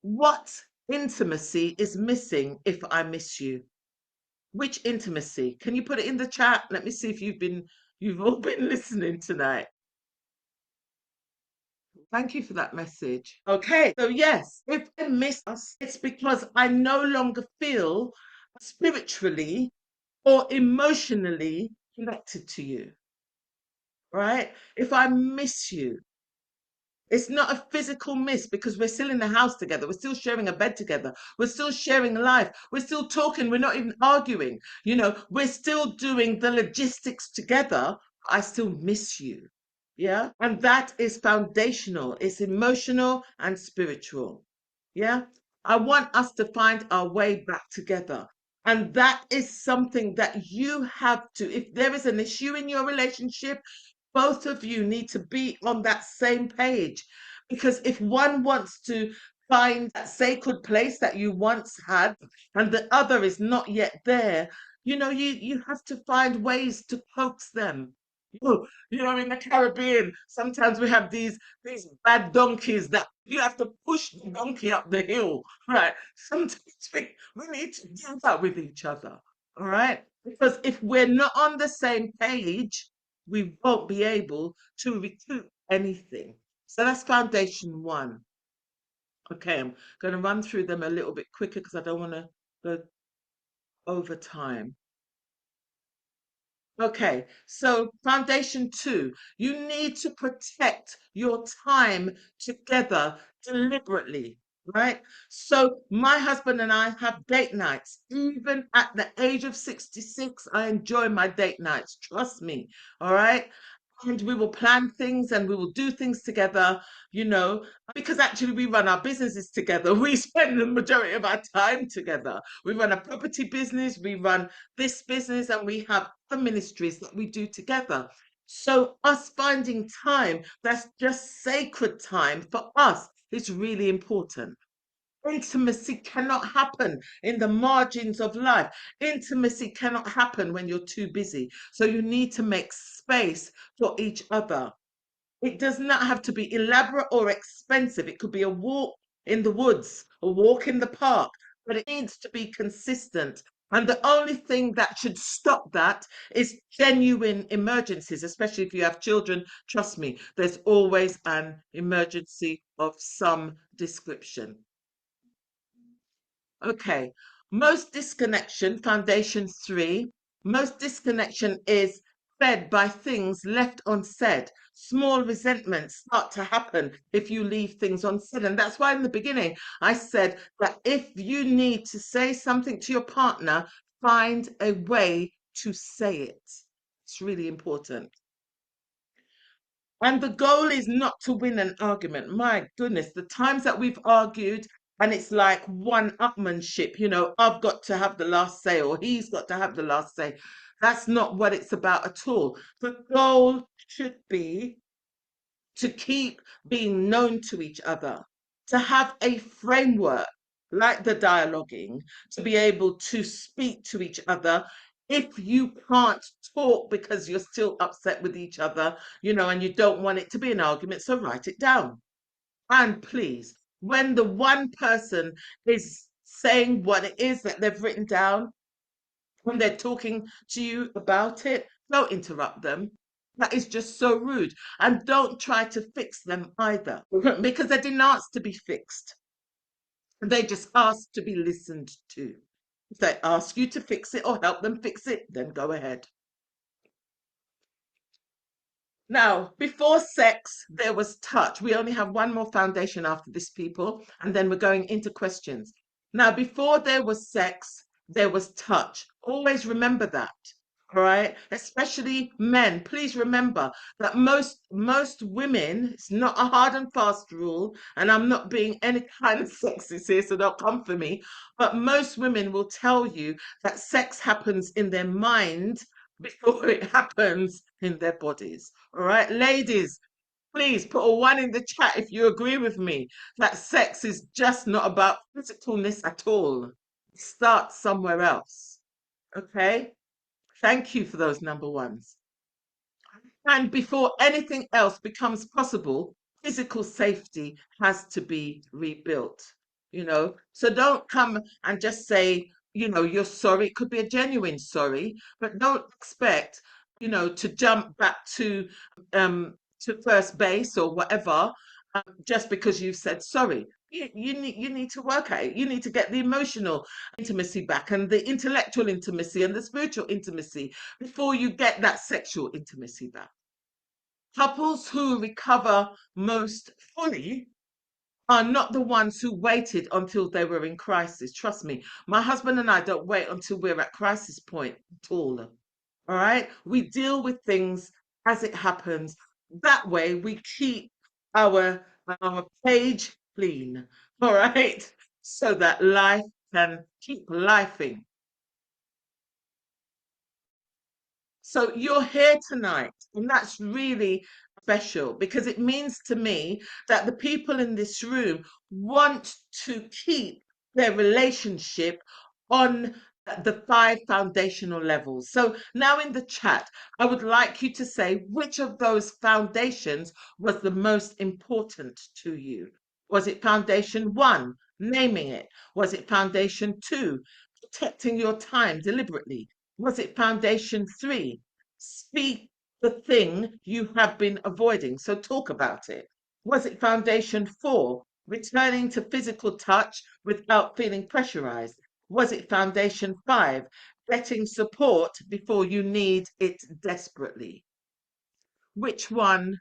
What intimacy is missing if I miss you? Which intimacy? Can you put it in the chat? Let me see if you've all been listening tonight. Thank you for that message. Okay, so yes, if I miss us, it's because I no longer feel spiritually or emotionally connected to you, right? If I miss you, it's not a physical miss because we're still in the house together. We're still sharing a bed together. We're still sharing life. We're still talking. We're not even arguing. We're still doing the logistics together. I still miss you. Yeah. And that is foundational. It's emotional and spiritual. Yeah. I want us to find our way back together. And that is something that you have to, if there is an issue in your relationship, both of you need to be on that same page. Because if one wants to find that sacred place that you once had and the other is not yet there, you have to find ways to coax them. In the Caribbean, sometimes we have these bad donkeys that you have to push the donkey up the hill, right? Sometimes we need to do that with each other, all right? Because if we're not on the same page, we won't be able to recoup anything. So that's foundation one. Okay, I'm going to run through them a little bit quicker because I don't want to go over time. Okay, so foundation two, you need to protect your time together deliberately, right? So my husband and I have date nights. Even at the age of 66, I enjoy my date nights. Trust me, all right? And we will plan things and we will do things together, you know, because actually we run our businesses together. We spend the majority of our time together. We run a property business, we run this business, and we have the ministries that we do together. So, us finding time that's just sacred time for us is really important. Intimacy cannot happen in the margins of life. Intimacy cannot happen when you're too busy. So you need to make space for each other. It does not have to be elaborate or expensive. It could be a walk in the woods, a walk in the park, but it needs to be consistent. And the only thing that should stop that is genuine emergencies, especially if you have children. Trust me, there's always an emergency of some description. Okay. Most disconnection, foundation three, most disconnection is fed by things left unsaid. Small resentments start to happen if you leave things unsaid. And that's why in the beginning I said that if you need to say something to your partner, find a way to say it. It's really important. And the goal is not to win an argument. My goodness, the times that we've argued and it's like one upmanship, I've got to have the last say or he's got to have the last say. That's not what it's about at all. The goal should be to keep being known to each other, to have a framework like the dialoguing, to be able to speak to each other. If you can't talk because you're still upset with each other, and you don't want it to be an argument, so write it down. And please, when the one person is saying what it is that they've written down, when they're talking to you about it, don't interrupt them. That is just so rude. And don't try to fix them either because they didn't ask to be fixed. They just ask to be listened to. If they ask you to fix it or help them fix it, then go ahead. Now, before sex, there was touch. We only have one more foundation after this, people, and then we're going into questions. Now, before there was sex, there was touch. Always remember that. All right, especially men. Please remember that most women, it's not a hard and fast rule, and I'm not being any kind of sexist here, so don't come for me. But most women will tell you that sex happens in their mind before it happens in their bodies. All right, ladies, please put a one in the chat if you agree with me that sex is just not about physicalness at all. It starts somewhere else. Okay, thank you for those number ones. And before anything else becomes possible, physical safety has to be rebuilt, you know. So don't come and just say, you're sorry. It could be a genuine sorry, but don't expect, to jump back to first base or whatever, just because you've said sorry. You need to work at it. You need to get the emotional intimacy back and the intellectual intimacy and the spiritual intimacy before you get that sexual intimacy back. Couples who recover most fully are not the ones who waited until they were in crisis. Trust me, my husband and I don't wait until we're at crisis point at all. All right, we deal with things as it happens. That way, we keep our page clean. All right, so that life can keep lifing. So you're here tonight, and that's really special because it means to me that the people in this room want to keep their relationship on the five foundational levels. So now in the chat, I would like you to say which of those foundations was the most important to you. Was it foundation one, naming it? Was it foundation two, protecting your time deliberately? Was it foundation three? Speak the thing you have been avoiding. So talk about it. Was it foundation four? Returning to physical touch without feeling pressurized. Was it foundation five? Getting support before you need it desperately. Which one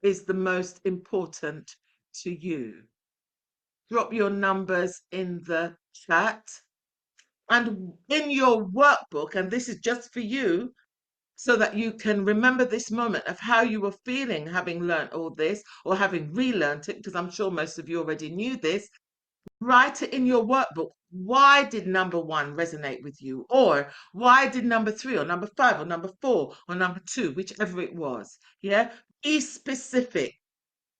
is the most important to you? Drop your numbers in the chat. And in your workbook, and this is just for you, so that you can remember this moment of how you were feeling having learnt all this or having relearned it, because I'm sure most of you already knew this. Write it in your workbook. Why did number one resonate with you? Or why did number three or number five or number four or number two, whichever it was? Yeah. Be specific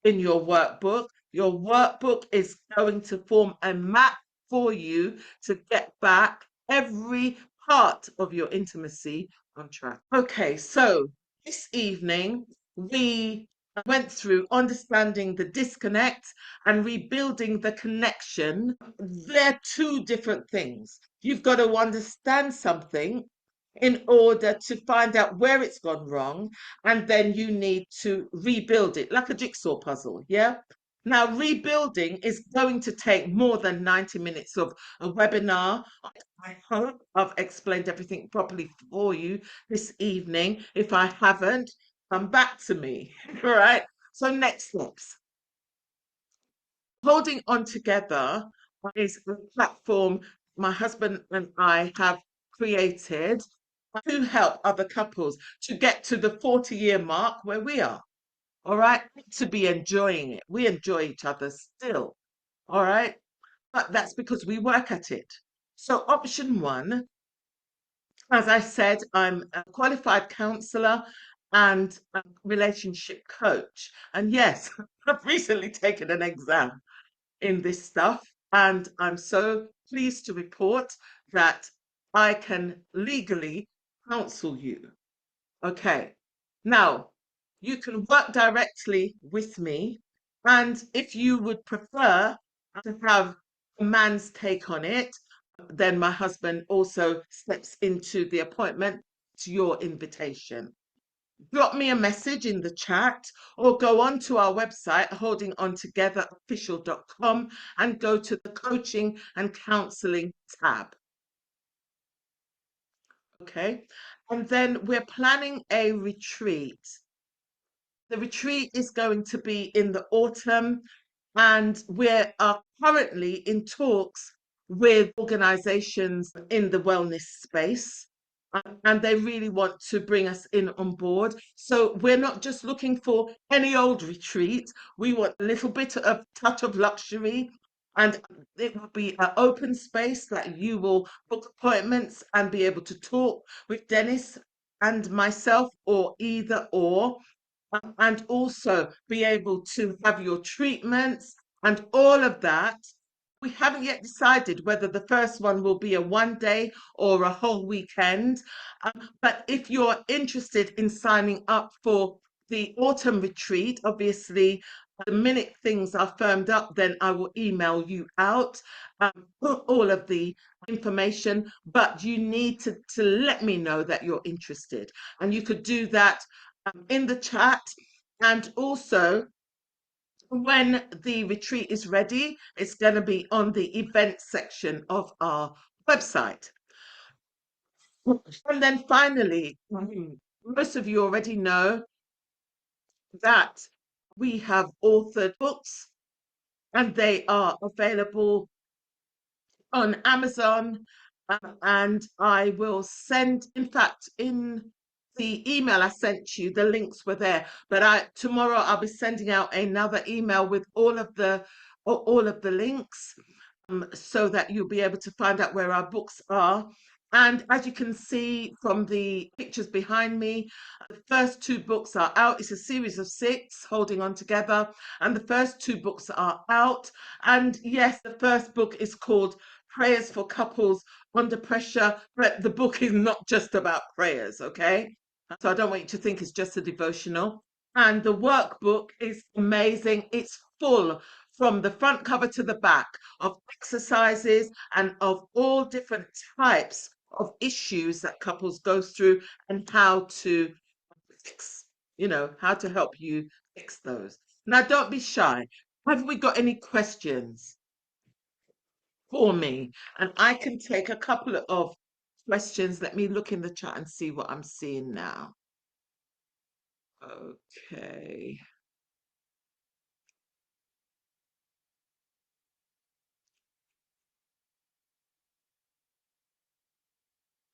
in your workbook. Your workbook is going to form a map for you to get back every part of your intimacy on track. Okay, so this evening we went through understanding the disconnect and rebuilding the connection. They're two different things. You've got to understand something in order to find out where it's gone wrong, and then you need to rebuild it like a jigsaw puzzle. Yeah. Now, rebuilding is going to take more than 90 minutes of a webinar. I hope I've explained everything properly for you this evening. If I haven't, come back to me. All right. So, next steps. Holding On Together is a platform my husband and I have created to help other couples to get to the 40-year mark where we are. All right. To be enjoying it. We enjoy each other still. All right. But that's because we work at it. So, option one, as I said, I'm a qualified counselor and a relationship coach. And yes, I've recently taken an exam in this stuff. And I'm so pleased to report that I can legally counsel you. Okay. Now, you can work directly with me. And if you would prefer to have a man's take on it, then my husband also steps into the appointment to your invitation. drop me a message in the chat or go on to our website, holdingontogetherofficial.com, and go to the coaching and counseling tab. Okay. And then we're planning a retreat. The retreat is going to be in the autumn, and we are currently in talks with organizations in the wellness space. And they really want to bring us in on board. So we're not just looking for any old retreat. We want a little bit of touch of luxury. And it will be an open space that you will book appointments and be able to talk with Dennis and myself, or either or, and also be able to have your treatments and all of that. We haven't yet decided whether the first one will be a 1 day or a whole weekend. But if you're interested in signing up for the autumn retreat, obviously, the minute things are firmed up, then I will email you out all of the information. But you need to let me know that you're interested. And you could do that in the chat. And also, when the retreat is ready, it's going to be on the event section of our website. And then finally, most of you already know that we have authored books and they are available on Amazon. And I will send, in fact, in the email I sent you, the links were there. But tomorrow I'll be sending out another email with all of the links, so that you'll be able to find out where our books are. And as you can see from the pictures behind me, the first two books are out. It's a series of 6, Holding On Together, and the first two books are out. And yes, the first book is called Prayers for Couples Under Pressure, but the book is not just about prayers, okay? So I don't want you to think it's just a devotional. And the workbook is amazing. It's full from the front cover to the back of exercises and of all different types of issues that couples go through, and how to fix, how to help you fix those. Now, don't be shy. Have we got any questions for me? And I can take a couple of questions. Let me look in the chat and see what I'm seeing now. Okay.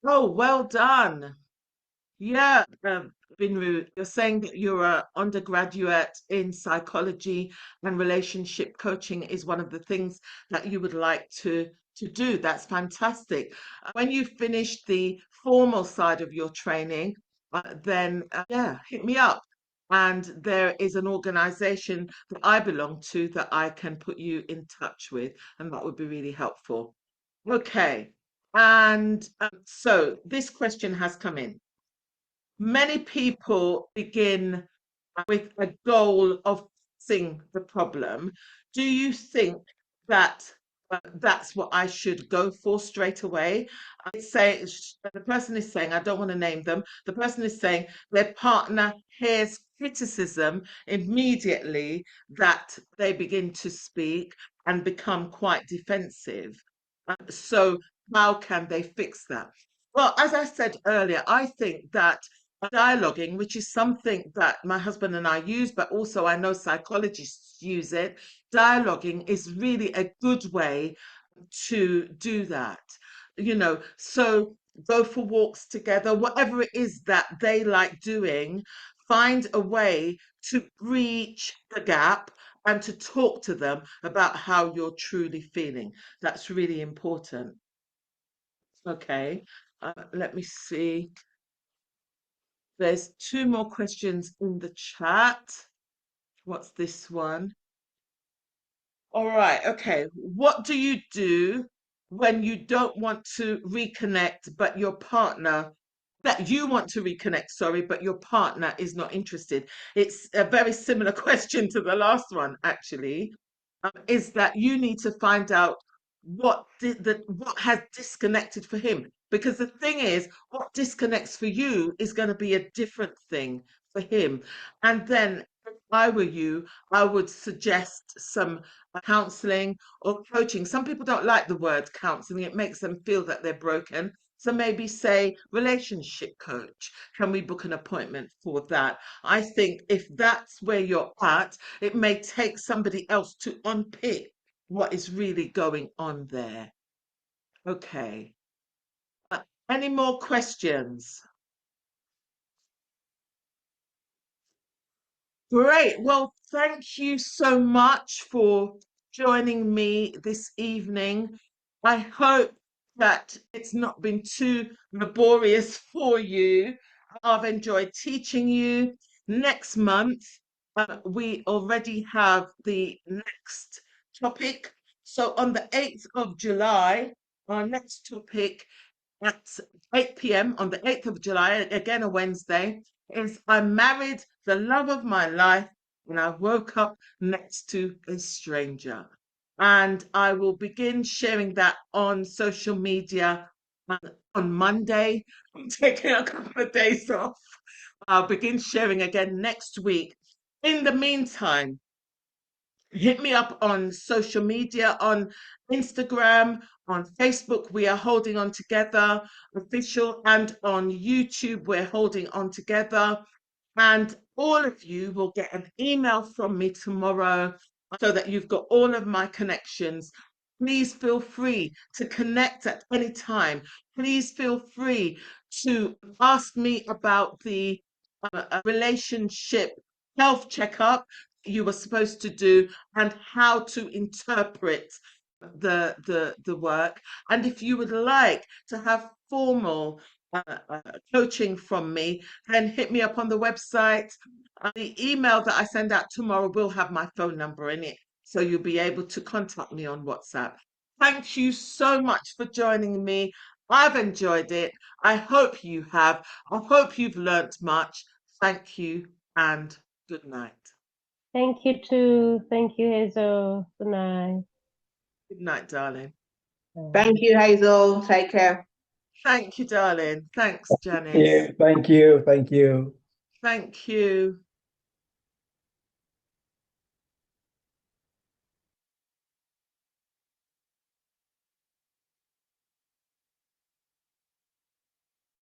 Oh, well done. Yeah, Binru, you're saying that you're an undergraduate in psychology, and relationship coaching is one of the things that you would like to do. That's fantastic. When you finish the formal side of your training, then yeah, hit me up. And there is an organization that I belong to that I can put you in touch with, and that would be really helpful. Okay. And so this question has come in. Many people begin with a goal of fixing the problem. Do you think that that's what I should go for straight away? I say the person is saying, I don't want to name them. The person is saying their partner hears criticism immediately, that they begin to speak and become quite defensive. So how can they fix that? Well, as I said earlier, I think that dialoguing, which is something that my husband and I use, but also I know psychologists use it, dialoguing is really a good way to do that. So go for walks together, whatever it is that they like doing, find a way to breach the gap and to talk to them about how you're truly feeling. That's really important. Okay, let me see. There's two more questions in the chat. What's this one? All right, okay. What do you do when you don't want to reconnect, but your partner, that you want to reconnect, sorry, but your partner is not interested? It's a very similar question to the last one, actually. Is that you need to find out what has disconnected for him. Because the thing is, what disconnects for you is going to be a different thing for him. And then, if I were you, I would suggest some counseling or coaching. Some people don't like the word counseling, it makes them feel that they're broken. So maybe say relationship coach. Can we book an appointment for that? I think if that's where you're at, it may take somebody else to unpick what is really going on there. Okay. Uh, Any more questions? Great. Well, thank you so much for joining me this evening. I hope that it's not been too laborious for you. I've enjoyed teaching you. Next month, we already have the next topic. So on the 8th of July, our next topic at 8 p.m. on the 8th of July, again a Wednesday, is I married the love of my life and I woke up next to a stranger. And I will begin sharing that on social media uh, on Monday. I'm taking a couple of days off. I'll begin sharing again next week. In the meantime, hit me up on social media, on Instagram, on Facebook. We are holding on together, official, and on YouTube. We're holding on together. And all of you will get an email from me tomorrow so that you've got all of my connections. Please feel free to connect at any time. Please feel free to ask me about the relationship health checkup you were supposed to do and how to interpret the work. And if you would like to have formal coaching from me, then hit me up on the website. The email that I send out tomorrow will have my phone number in it, so you'll be able to contact me on WhatsApp. Thank you so much for joining me. I've enjoyed it. I hope you have. I hope you've learnt much. Thank you and good night. Thank you too. Thank you, Hazel. Good night. Good night, darling. Thank you, Hazel. Take care. Thank you, darling. Thanks, Janice. Yeah, thank you. Thank you. Thank you.